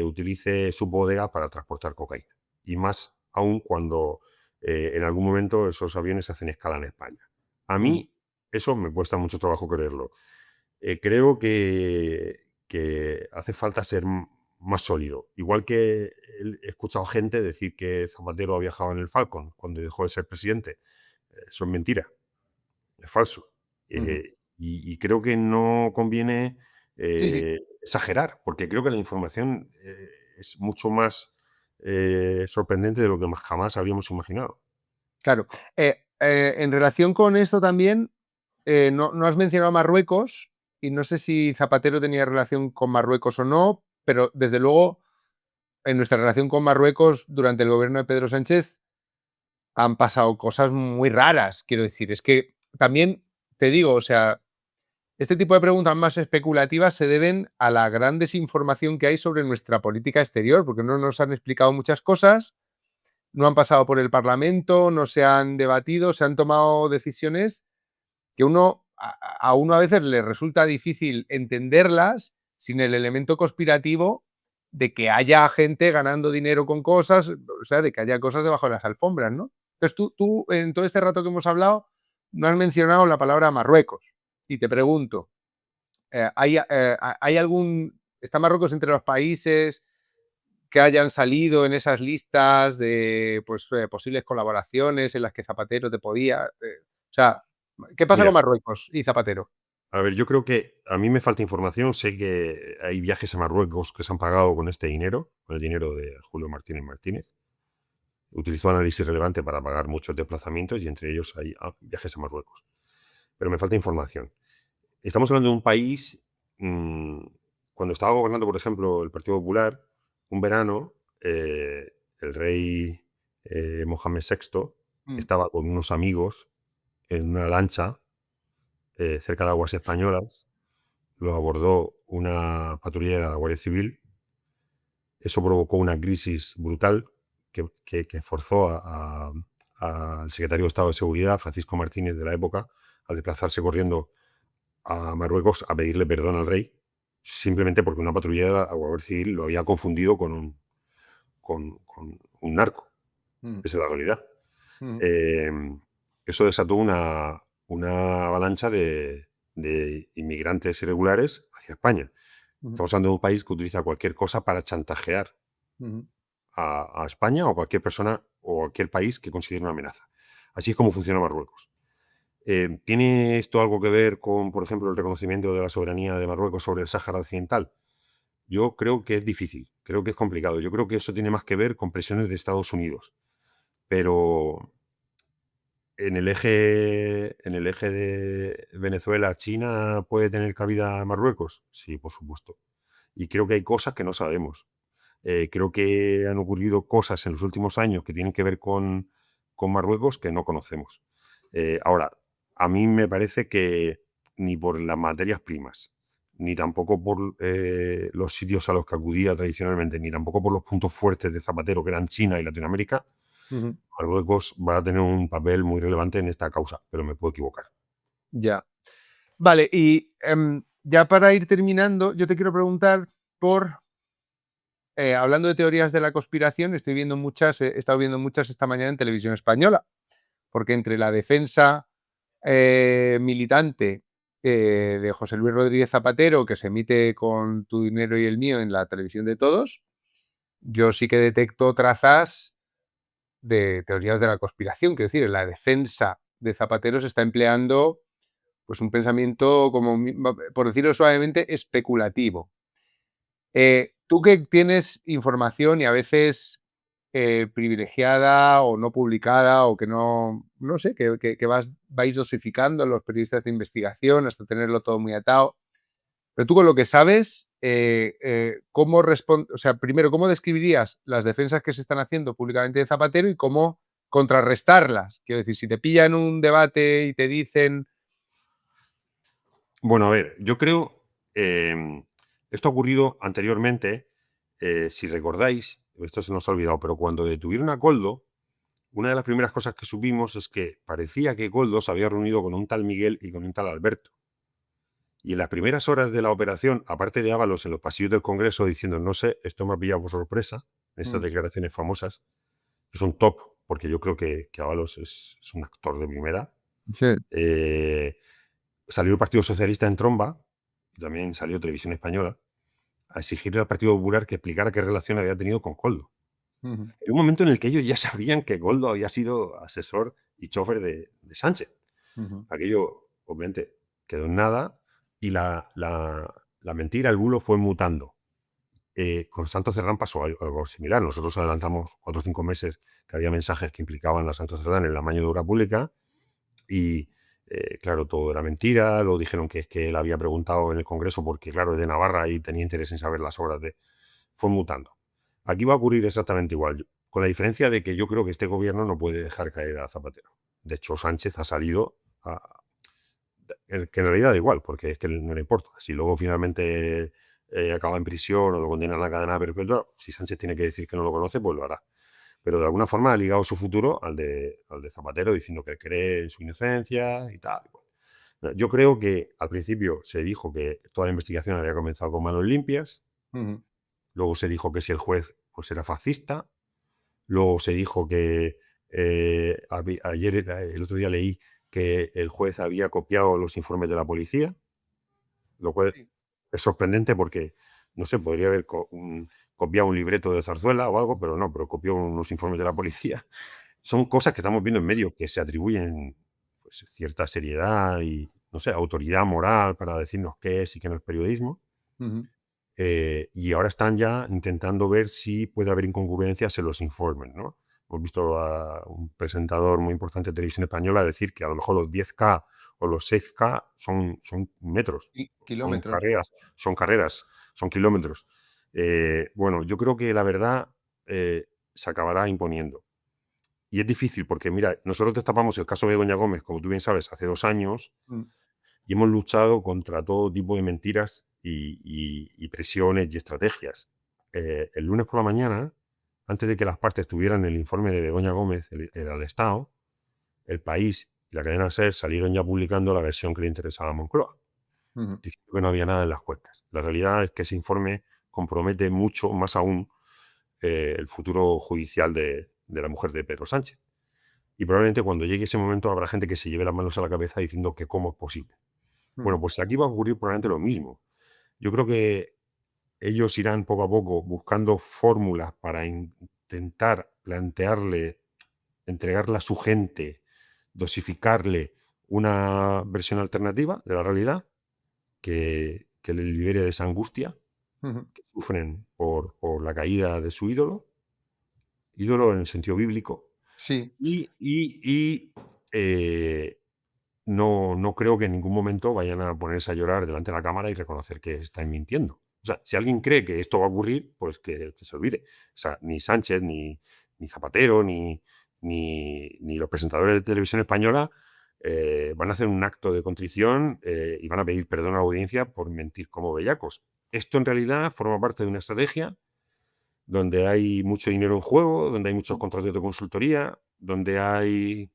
utilice sus bodegas para transportar cocaína. Y más aún cuando en algún momento esos aviones hacen escala en España. A mí eso me cuesta mucho trabajo creerlo. Creo que hace falta ser más sólido. Igual que he escuchado gente decir que Zapatero ha viajado en el Falcon cuando dejó de ser presidente. Eso es mentira. Es falso. Y creo que no conviene exagerar, porque creo que la información es mucho más sorprendente de lo que jamás habríamos imaginado. Claro. En relación con esto también, no has mencionado Marruecos, y no sé si Zapatero tenía relación con Marruecos o no, pero desde luego en nuestra relación con Marruecos durante el gobierno de Pedro Sánchez han pasado cosas muy raras, quiero decir. Es que también te digo, o sea, este tipo de preguntas más especulativas se deben a la gran desinformación que hay sobre nuestra política exterior, porque no nos han explicado muchas cosas, no han pasado por el Parlamento, no se han debatido, se han tomado decisiones que a uno a veces le resulta difícil entenderlas sin el elemento conspirativo de que haya gente ganando dinero con cosas, o sea, de que haya cosas debajo de las alfombras, ¿no? Entonces tú en todo este rato que hemos hablado, no has mencionado la palabra Marruecos. Y te pregunto, ¿hay ¿está Marruecos entre los países que hayan salido en esas listas de posibles colaboraciones en las que Zapatero te podía... o sea, ¿qué pasa con Marruecos y Zapatero? A ver, yo creo que a mí me falta información. Sé que hay viajes a Marruecos que se han pagado con este dinero, con el dinero de Julio Martínez Martínez. Utilizó análisis relevante para pagar muchos desplazamientos y entre ellos hay viajes a Marruecos. Pero me falta información. Estamos hablando de un país, cuando estaba gobernando, por ejemplo, el Partido Popular, un verano, el rey Mohamed VI estaba con unos amigos en una lancha cerca de aguas españolas. Lo abordó una patrullera de la Guardia Civil. Eso provocó una crisis brutal que forzó al secretario de Estado de Seguridad, Francisco Martínez, de la época, a desplazarse corriendo a Marruecos a pedirle perdón al rey, simplemente porque una patrullera de la Guardia Civil lo había confundido con un narco. Esa es la realidad. Eso desató una avalancha de inmigrantes irregulares hacia España. Estamos hablando de un país que utiliza cualquier cosa para chantajear a España o a cualquier persona o cualquier país que considere una amenaza. Así es como funciona Marruecos. ¿Tiene esto algo que ver con, por ejemplo, el reconocimiento de la soberanía de Marruecos sobre el Sáhara Occidental? Yo creo que es difícil, creo que es complicado. Yo creo que eso tiene más que ver con presiones de Estados Unidos. Pero en el eje de Venezuela-China, ¿puede tener cabida Marruecos? Sí, por supuesto. Y creo que hay cosas que no sabemos. Creo que han ocurrido cosas en los últimos años que tienen que ver con Marruecos que no conocemos. Ahora, a mí me parece que ni por las materias primas, ni tampoco por los sitios a los que acudía tradicionalmente, ni tampoco por los puntos fuertes de Zapatero, que eran China y Latinoamérica, Marruecos va a tener un papel muy relevante en esta causa, pero me puedo equivocar. Ya. Vale, y ya para ir terminando, yo te quiero preguntar por... hablando de teorías de la conspiración, he estado viendo muchas esta mañana en Televisión Española, porque entre la defensa militante de José Luis Rodríguez Zapatero, que se emite con Tu dinero y el mío en la televisión de todos, yo sí que detecto trazas de teorías de la conspiración. Quiero decir, en la defensa de Zapatero se está empleando pues un pensamiento, como, por decirlo suavemente, especulativo. Tú que tienes información y a veces privilegiada o no publicada o que no sé, que vais dosificando los periodistas de investigación hasta tenerlo todo muy atado. Pero tú con lo que sabes, ¿cómo o sea, primero, ¿cómo describirías las defensas que se están haciendo públicamente de Zapatero y cómo contrarrestarlas? Quiero decir, si te pillan un debate y te dicen... Bueno, a ver, yo creo... esto ha ocurrido anteriormente, si recordáis, esto se nos ha olvidado, pero cuando detuvieron a Koldo, una de las primeras cosas que supimos es que parecía que Koldo se había reunido con un tal Miguel y con un tal Alberto. Y en las primeras horas de la operación, aparte de Ábalos en los pasillos del Congreso diciendo, no sé, esto me ha pillado por sorpresa, estas declaraciones famosas, que son top, porque yo creo que Ábalos es un actor de primera. Sí. Salió el Partido Socialista en tromba, y también salió Televisión Española, a exigirle al Partido Popular que explicara qué relación había tenido con Koldo. En un momento en el que ellos ya sabían que Koldo había sido asesor y chofer de Sánchez. Aquello, obviamente, quedó en nada y la mentira, el bulo fue mutando. Con Santos Cerdán pasó algo similar. Nosotros adelantamos 4 o 5 meses que había mensajes que implicaban a Santos Cerdán en el amaño de obra pública y, claro, todo era mentira. Lo dijeron que es que él había preguntado en el Congreso porque, claro, es de Navarra y tenía interés en saber las obras de... Fue mutando. Aquí va a ocurrir exactamente igual, con la diferencia de que yo creo que este gobierno no puede dejar caer a Zapatero. De hecho, Sánchez ha salido que en realidad da igual, porque es que no le importa. Si luego finalmente acaba en prisión o lo condenan a la cadena perpetua, si Sánchez tiene que decir que no lo conoce, pues lo hará. Pero de alguna forma ha ligado su futuro al de Zapatero, diciendo que cree en su inocencia y tal. Yo creo que al principio se dijo que toda la investigación había comenzado con manos limpias. Luego se dijo que si el juez pues era fascista. Luego se dijo que el otro día leí que el juez había copiado los informes de la policía, lo cual es sorprendente porque, no sé, podría haber copiado un libreto de Zarzuela o algo, pero no, pero copió unos informes de la policía. Son cosas que estamos viendo en medio que se atribuyen pues, cierta seriedad y, no sé, autoridad moral para decirnos qué es y qué no es periodismo. Y ahora están ya intentando ver si puede haber incongruencias en los informes, ¿no? Hemos visto a un presentador muy importante de Televisión Española decir que a lo mejor los 10K o los 6K son metros. Kilómetros. Son carreras, son kilómetros. Bueno, yo creo que la verdad se acabará imponiendo. Y es difícil porque, mira, nosotros destapamos el caso de Begoña Gómez, como tú bien sabes, hace 2 años, y hemos luchado contra todo tipo de mentiras y presiones y estrategias. El lunes por la mañana, antes de que las partes tuvieran el informe de Begoña Gómez, el Estado, El País y la cadena SER salieron ya publicando la versión que le interesaba a Moncloa, diciendo que no había nada en las cuentas. La realidad es que ese informe compromete mucho, más aún, el futuro judicial de la mujer de Pedro Sánchez. Y probablemente cuando llegue ese momento habrá gente que se lleve las manos a la cabeza diciendo que cómo es posible. Bueno, pues aquí va a ocurrir probablemente lo mismo. Yo creo que ellos irán poco a poco buscando fórmulas para intentar plantearle, entregarle a su gente, dosificarle una versión alternativa de la realidad que le libere de esa angustia que sufren por la caída de su ídolo en el sentido bíblico. Sí. Y no creo que en ningún momento vayan a ponerse a llorar delante de la cámara y reconocer que están mintiendo. O sea, si alguien cree que esto va a ocurrir, pues que se olvide. O sea, ni Sánchez, ni Zapatero, ni los presentadores de Televisión Española van a hacer un acto de contrición y van a pedir perdón a la audiencia por mentir como bellacos. Esto en realidad forma parte de una estrategia donde hay mucho dinero en juego, donde hay muchos contratos de consultoría, donde hay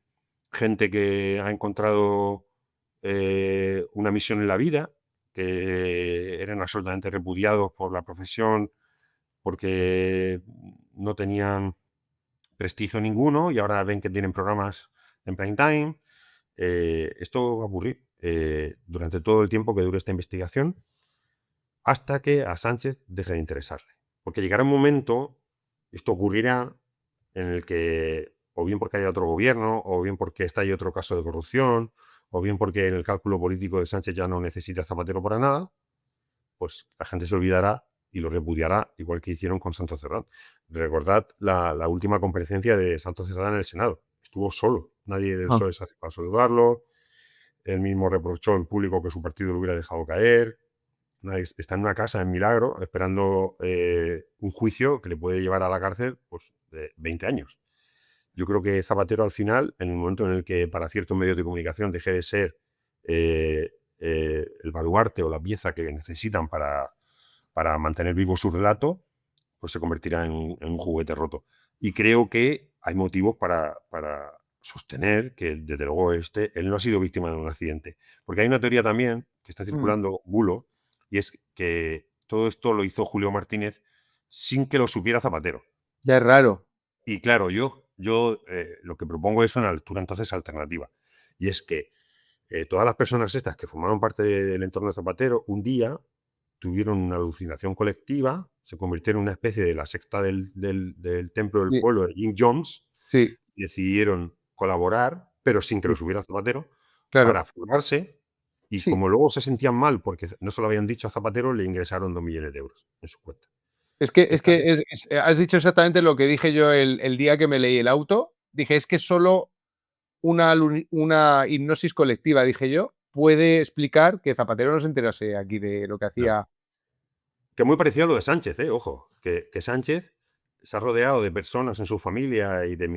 gente que ha encontrado una misión en la vida, que eran absolutamente repudiados por la profesión porque no tenían prestigio ninguno y ahora ven que tienen programas en prime time. Esto va a ocurrir durante todo el tiempo que dure esta investigación hasta que a Sánchez deje de interesarle. Porque llegará un momento, esto ocurrirá, en el que o bien porque haya otro gobierno, o bien porque estalle otro caso de corrupción, o bien porque en el cálculo político de Sánchez ya no necesita a Zapatero para nada, pues la gente se olvidará y lo repudiará, igual que hicieron con Santos Cerdán. Recordad la última comparecencia de Santos Cerdán en el Senado. Estuvo solo, nadie del PSOE se acercó a saludarlo, él mismo reprochó en público que su partido lo hubiera dejado caer. Está en una casa en Milagro esperando un juicio que le puede llevar a la cárcel pues, de 20 años. Yo creo que Zapatero al final, en el momento en el que para ciertos medios de comunicación deje de ser el baluarte o la pieza que necesitan para mantener vivo su relato, pues se convertirá en un juguete roto. Y creo que hay motivos para sostener que, desde luego, él no ha sido víctima de un accidente. Porque hay una teoría también que está circulando, bulo, y es que todo esto lo hizo Julio Martínez sin que lo supiera Zapatero. Ya es raro. Y claro, yo lo que propongo es una lectura entonces alternativa. Y es que todas las personas estas que formaron parte del entorno de Zapatero, un día tuvieron una alucinación colectiva, se convirtieron en una especie de la secta del templo del Sí. pueblo de Jim Jones, Sí, y decidieron colaborar, pero sin que lo sí, supiera Zapatero, claro. para formarse, y Sí. como luego se sentían mal porque no se lo habían dicho a Zapatero, le ingresaron 2 millones de euros en su cuenta. Es que Esta gente- has dicho exactamente lo que dije yo el día que me leí el auto. Dije, es que solo una hipnosis colectiva, dije yo, puede explicar que Zapatero no se enterase aquí de lo que No. hacía. Que muy parecido a lo de Sánchez, ojo, que Sánchez se ha rodeado de personas en su familia y de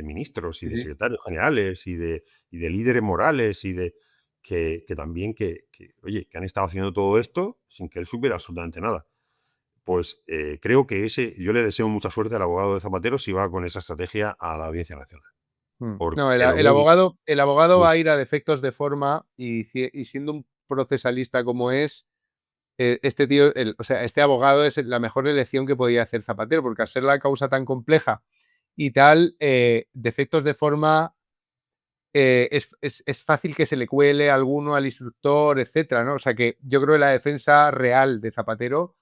ministros y Sí, de sí. secretarios generales y de líderes morales y de que también oye, que han estado haciendo todo esto sin que él supiera absolutamente nada. Pues creo que yo le deseo mucha suerte al abogado de Zapatero si va con esa estrategia a la Audiencia Nacional. Porque No, lo veo el abogado muy- va a ir a defectos de forma y siendo un procesalista como es, este tío, o sea, este abogado es la mejor elección que podía hacer Zapatero, porque al ser la causa tan compleja y tal, defectos de forma, es fácil que se le cuele alguno al instructor, etcétera, ¿no? O sea que yo creo que la defensa real de Zapatero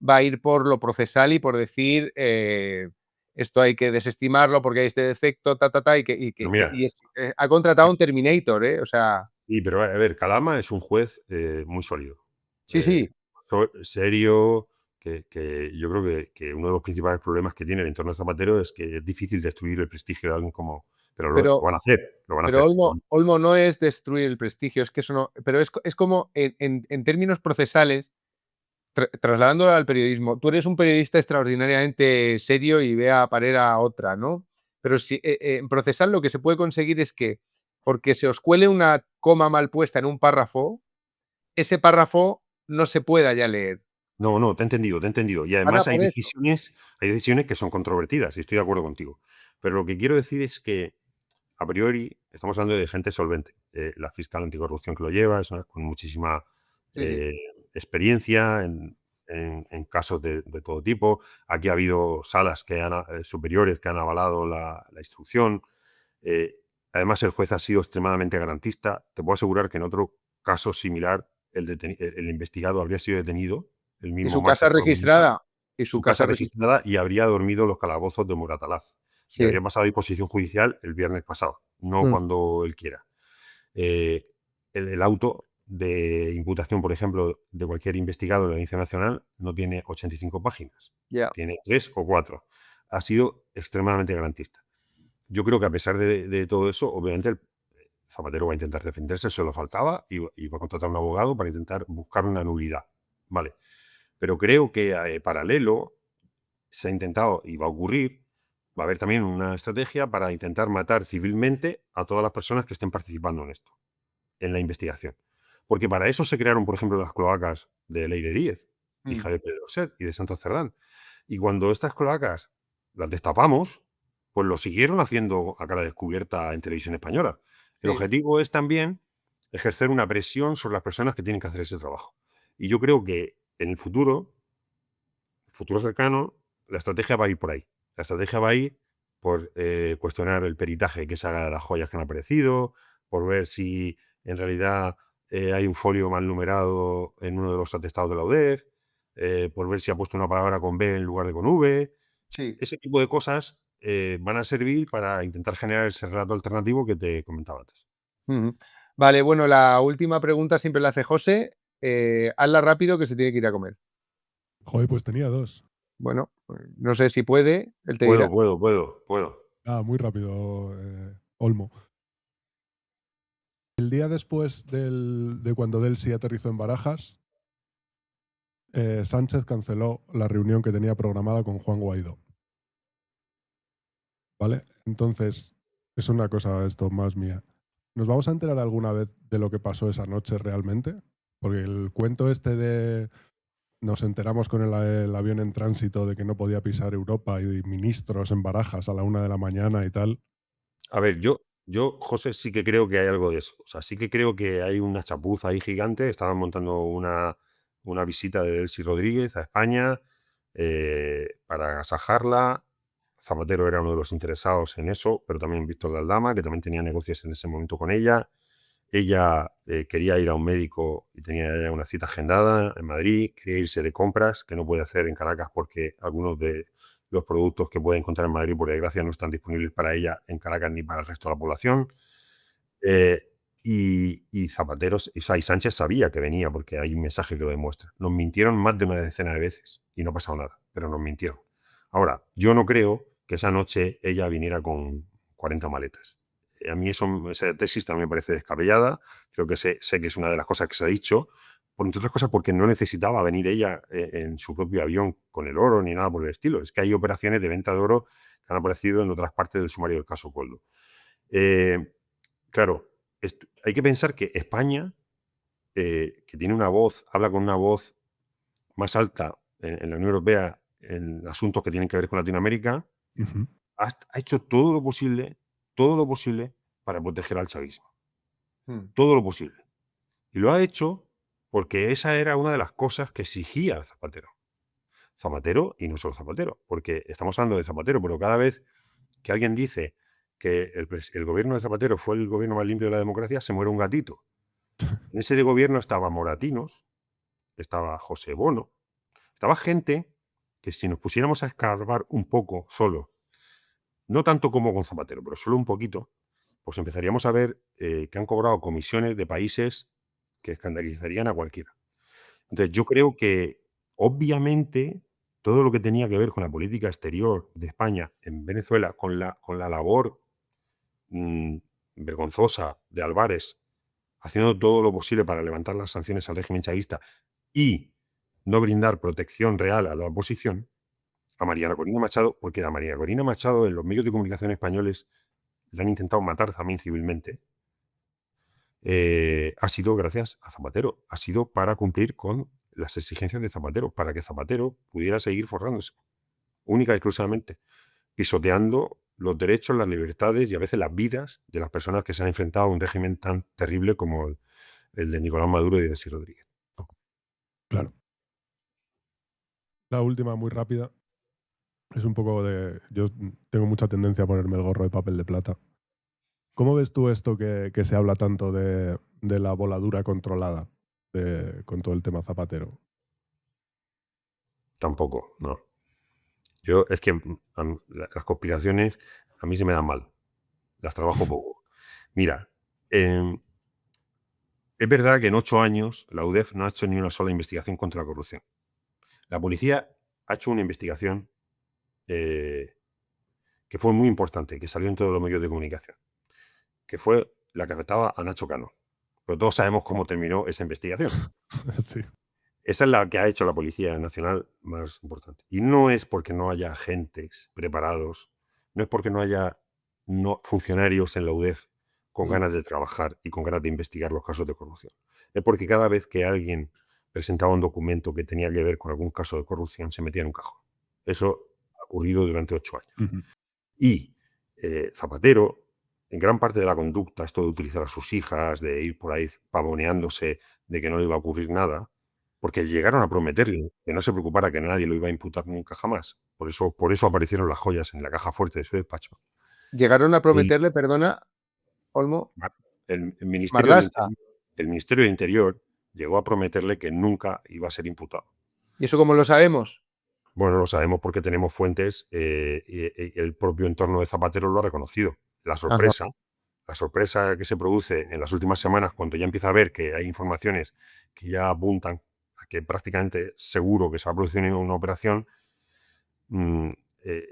va a ir por lo procesal y por decir, esto hay que desestimarlo porque hay este defecto, Pero mira, ha contratado un Terminator, ¿eh? O sea, sí, pero a ver, Calama es un juez muy sólido. sí, sí, Serio, que yo creo que uno de los principales problemas que tiene el entorno de Zapatero es que es difícil destruir el prestigio de alguien como... Pero lo van a hacer, lo van a pero hacer. Olmo no es destruir el prestigio, es que eso no. Pero es como en términos procesales, trasladándolo al periodismo, tú eres un periodista extraordinariamente serio y ve a parer a otra, ¿no? Pero si en procesal lo que se puede conseguir es que, porque se os cuele una coma mal puesta en un párrafo, ese párrafo no se pueda ya leer. No, te he entendido, te he entendido. Y además hay por eso. decisiones que son controvertidas, y estoy de acuerdo contigo. Pero lo que quiero decir es que, a priori, estamos hablando de gente solvente. La fiscal anticorrupción que lo lleva es con muchísima Sí, sí. experiencia en casos de todo tipo. Aquí ha habido salas superiores que han avalado la instrucción. Además, el juez ha sido extremadamente garantista. Te puedo asegurar que en otro caso similar, el investigado habría sido detenido, el Y mismo su martes casa por la mañana, registrada. Y su casa registrada, y habría dormido en los calabozos de Moratalaz. Y Sí. habría pasado a disposición judicial el viernes pasado, no cuando él quiera. El auto de imputación, por ejemplo, de cualquier investigado de la Audiencia Nacional no tiene 85 páginas, Ya. tiene 3 o 4. Ha sido extremadamente garantista. Yo creo que a pesar de todo eso, obviamente Zapatero va a intentar defenderse, se lo faltaba, y va a contratar a un abogado para intentar buscar una nulidad. Vale. Pero creo que paralelo se ha intentado, y va a ocurrir, va a haber también una estrategia para intentar matar civilmente a todas las personas que estén participando en esto, en la investigación. Porque para eso se crearon, por ejemplo, las cloacas de Leire Díez, hija de Pedro Set y de Santos Cerdán. Y cuando estas cloacas las destapamos, pues lo siguieron haciendo a cara descubierta en Televisión Española. El Sí. objetivo es también ejercer una presión sobre las personas que tienen que hacer ese trabajo. Y yo creo que en el futuro cercano, la estrategia va a ir por ahí. La estrategia va a ir por cuestionar el peritaje que se haga de las joyas que han aparecido, por ver si en realidad hay un folio mal numerado en uno de los atestados de la UDEF, por ver si ha puesto una palabra con B en lugar de con V. Sí. Ese tipo de cosas van a servir para intentar generar ese relato alternativo que te comentaba antes. Vale, bueno, la última pregunta siempre la hace José. Hazla rápido que se tiene que ir a comer. Joder, pues tenía 2. Bueno, no sé si puede. Él te dirá. Puedo. Muy rápido, Olmo. El día después de cuando Delcy aterrizó en Barajas, Sánchez canceló la reunión que tenía programada con Juan Guaidó. ¿Vale? Entonces, es una cosa esto más mía. ¿Nos vamos a enterar alguna vez de lo que pasó esa noche realmente? Porque el cuento este de nos enteramos con el avión en tránsito de que no podía pisar Europa y ministros en Barajas a la 1 de la mañana y tal. A ver, yo Yo, José, sí que creo que hay algo de eso. O sea, sí que creo que hay una chapuza ahí gigante. Estaban montando una visita de Delcy Rodríguez a España para agasajarla. Zapatero era uno de los interesados en eso, pero también Víctor de Aldama, que también tenía negocios en ese momento con ella. Ella quería ir a un médico y tenía ya una cita agendada en Madrid. Quería irse de compras, que no puede hacer en Caracas porque algunos de los productos que puede encontrar en Madrid, por desgracia, no están disponibles para ella en Caracas ni para el resto de la población. Y Zapatero, o sea, y Sánchez sabía que venía porque hay un mensaje que lo demuestra. Nos mintieron más de una decena de veces y no ha pasado nada, pero nos mintieron. Ahora, yo no creo que esa noche ella viniera con 40 maletas. A mí esa tesis también me parece descabellada. Creo que sé que es una de las cosas que se ha dicho. Entre otras cosas porque no necesitaba venir ella en su propio avión con el oro ni nada por el estilo. Es que hay operaciones de venta de oro que han aparecido en otras partes del sumario del caso Coldo. Claro, hay que pensar que España, que tiene una voz, habla con una voz más alta en la Unión Europea en asuntos que tienen que ver con Latinoamérica, ha hecho todo lo posible para proteger al chavismo. Todo lo posible. Y lo ha hecho porque esa era una de las cosas que exigía Zapatero. Zapatero, y no solo Zapatero, porque estamos hablando de Zapatero, pero cada vez que alguien dice que el gobierno de Zapatero fue el gobierno más limpio de la democracia, se muere un gatito. En ese gobierno estaba Moratinos, estaba José Bono, estaba gente que si nos pusiéramos a escarbar un poco solo, no tanto como con Zapatero, pero solo un poquito, pues empezaríamos a ver que han cobrado comisiones de países que escandalizarían a cualquiera. Entonces yo creo que obviamente todo lo que tenía que ver con la política exterior de España en Venezuela, con la labor vergonzosa de Álvarez, haciendo todo lo posible para levantar las sanciones al régimen chavista y no brindar protección real a la oposición, a Mariana Corina Machado, porque a Mariana Corina Machado en los medios de comunicación españoles le han intentado matar también civilmente, ha sido gracias a Zapatero, ha sido para cumplir con las exigencias de Zapatero, para que Zapatero pudiera seguir forrándose, única y exclusivamente, pisoteando los derechos, las libertades y a veces las vidas de las personas que se han enfrentado a un régimen tan terrible como el de Nicolás Maduro y de Delcy Rodríguez. Claro. La última, muy rápida, es un poco de... Yo tengo mucha tendencia a ponerme el gorro de papel de plata. ¿Cómo ves tú esto que se habla tanto de la voladura controlada con todo el tema Zapatero? Tampoco, no. Yo, es que las conspiraciones a mí se me dan mal. Las trabajo poco. Mira, es verdad que en 8 años la UDEF no ha hecho ni una sola investigación contra la corrupción. La policía ha hecho una investigación que fue muy importante, que salió en todos los medios de comunicación, que fue la que afectaba a Nacho Cano. Pero todos sabemos cómo terminó esa investigación. Sí. Esa es la que ha hecho la Policía Nacional más importante. Y no es porque no haya agentes preparados, no es porque no haya funcionarios en la UDEF con ganas de trabajar y con ganas de investigar los casos de corrupción. Es porque cada vez que alguien presentaba un documento que tenía que ver con algún caso de corrupción, se metía en un cajón. Eso ha ocurrido durante 8 años. Y Zapatero, en gran parte de la conducta, esto de utilizar a sus hijas, de ir por ahí pavoneándose de que no le iba a ocurrir nada, porque llegaron a prometerle que no se preocupara, que nadie lo iba a imputar nunca jamás. Por eso aparecieron las joyas en la caja fuerte de su despacho. Llegaron a prometerle, perdona, Olmo, el Ministerio del Interior llegó a prometerle que nunca iba a ser imputado. ¿Y eso cómo lo sabemos? Bueno, lo sabemos porque tenemos fuentes y el propio entorno de Zapatero lo ha reconocido. La sorpresa que se produce en las últimas semanas, cuando ya empieza a ver que hay informaciones que ya apuntan a que prácticamente seguro que se va a producir una operación,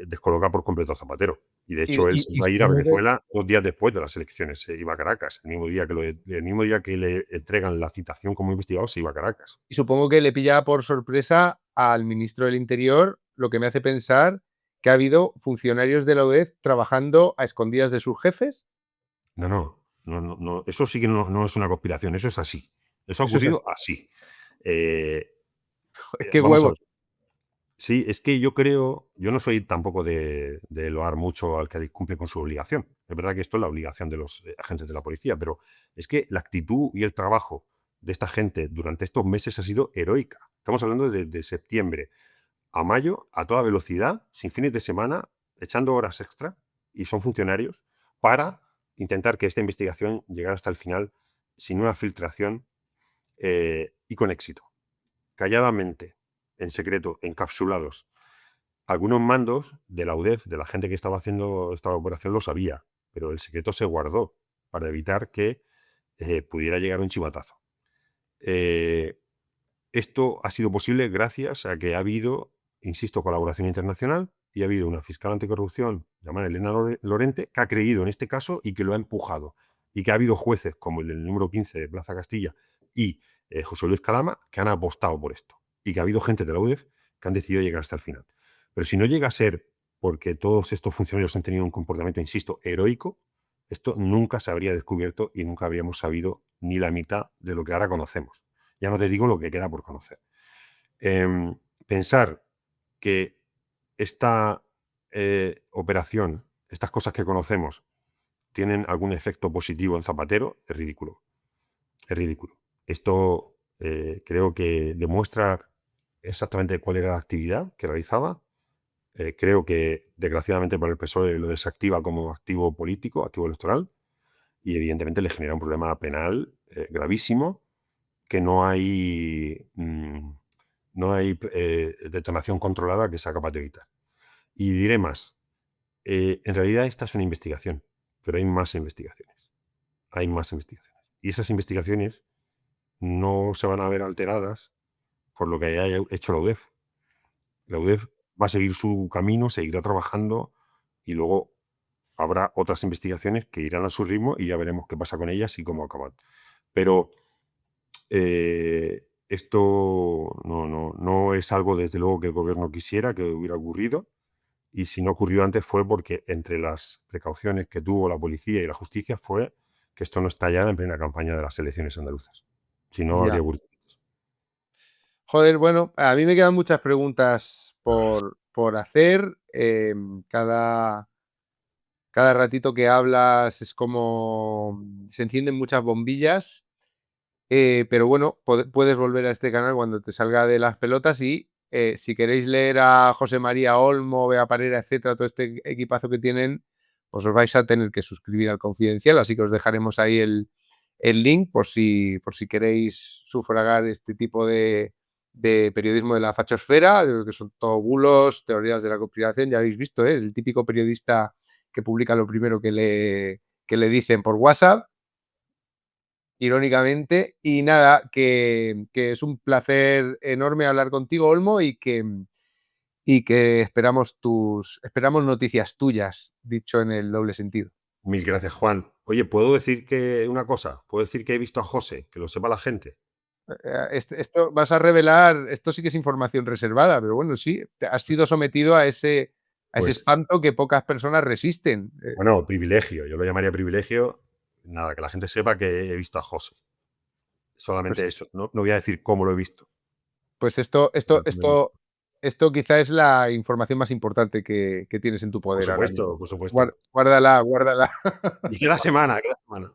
descoloca por completo a Zapatero. Y de hecho él se iba a ir a Venezuela 2 días después de las elecciones. Se iba a Caracas. El mismo día que le entregan la citación como investigado, se iba a Caracas. Y supongo que le pilla por sorpresa al ministro del Interior, lo que me hace pensar que ha habido funcionarios de la UDEF trabajando a escondidas de sus jefes. No. Eso sí que no es una conspiración. Eso es así. Eso ha ocurrido así. Qué huevos. Sí, es que yo no soy tampoco de loar mucho al que cumple con su obligación. Es verdad que esto es la obligación de los agentes de la policía, pero es que la actitud y el trabajo de esta gente durante estos meses ha sido heroica. Estamos hablando de septiembre a mayo, a toda velocidad, sin fines de semana, echando horas extra, y son funcionarios, para intentar que esta investigación llegara hasta el final sin una filtración y con éxito. Calladamente, en secreto, encapsulados. Algunos mandos de la UDEF, de la gente que estaba haciendo esta operación, lo sabía, pero el secreto se guardó para evitar que pudiera llegar un chivatazo. Esto ha sido posible gracias a que ha habido, insisto, colaboración internacional, y ha habido una fiscal anticorrupción llamada Elena Lorente que ha creído en este caso y que lo ha empujado. Y que ha habido jueces como el del número 15 de Plaza Castilla y José Luis Calama que han apostado por esto. Y que ha habido gente de la UDEF que han decidido llegar hasta el final. Pero si no llega a ser porque todos estos funcionarios han tenido un comportamiento, insisto, heroico, esto nunca se habría descubierto y nunca habríamos sabido ni la mitad de lo que ahora conocemos. Ya no te digo lo que queda por conocer. Pensar que esta operación, estas cosas que conocemos, tienen algún efecto positivo en Zapatero es ridículo. Es ridículo. Esto creo que demuestra exactamente cuál era la actividad que realizaba. Creo que, desgraciadamente, para el PSOE lo desactiva como activo político, activo electoral, y evidentemente le genera un problema penal gravísimo, que no hay detonación controlada que sea capaz de evitar. Y diré más. En realidad esta es una investigación, pero hay más investigaciones. Hay más investigaciones. Y esas investigaciones no se van a ver alteradas por lo que haya hecho la UDEF. La UDEF va a seguir su camino, seguirá trabajando, y luego habrá otras investigaciones que irán a su ritmo y ya veremos qué pasa con ellas y cómo acaban. Pero esto no es algo, desde luego, que el gobierno quisiera que hubiera ocurrido, y si no ocurrió antes fue porque entre las precauciones que tuvo la policía y la justicia fue que esto no estallara en plena campaña de las elecciones andaluzas. Si no, habría ocurrido. Joder, bueno, a mí me quedan muchas preguntas por hacer. Cada ratito que hablas es como se encienden muchas bombillas. Pero bueno, puedes volver a este canal cuando te salga de las pelotas, y si queréis leer a José María Olmo, Bea Parera, etcétera, todo este equipazo que tienen, pues os vais a tener que suscribir al Confidencial, así que os dejaremos ahí el link por si queréis sufragar este tipo de periodismo de la fachosfera, que son todo bulos, teorías de la conspiración. Ya habéis visto, es el típico periodista que publica lo primero que le dicen por WhatsApp, irónicamente. Y nada, que es un placer enorme hablar contigo, Olmo, y que esperamos noticias tuyas, dicho en el doble sentido. Mil gracias, Juan. Oye, ¿puedo decir una cosa? ¿Puedo decir que he visto a José? Que lo sepa la gente. Esto vas a revelar, esto sí que es información reservada, pero bueno, sí, has sido sometido a ese espanto que pocas personas resisten. Bueno, privilegio, yo lo llamaría privilegio. Nada, que la gente sepa que he visto a José. Solamente pues, eso. No voy a decir cómo lo he visto. Pues esto quizá es la información más importante que tienes en tu poder. Por supuesto. Guárdala. Y queda semana.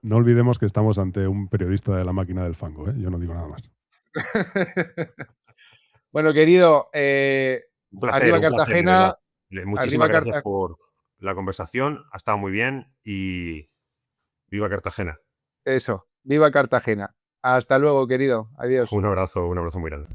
No olvidemos que estamos ante un periodista de la máquina del fango, ¿eh? Yo no digo nada más. Bueno, querido, un placer, arriba Cartagena. Muchísimas gracias por la conversación. Ha estado muy bien y viva Cartagena. Eso, viva Cartagena. Hasta luego, querido. Adiós. Un abrazo muy grande.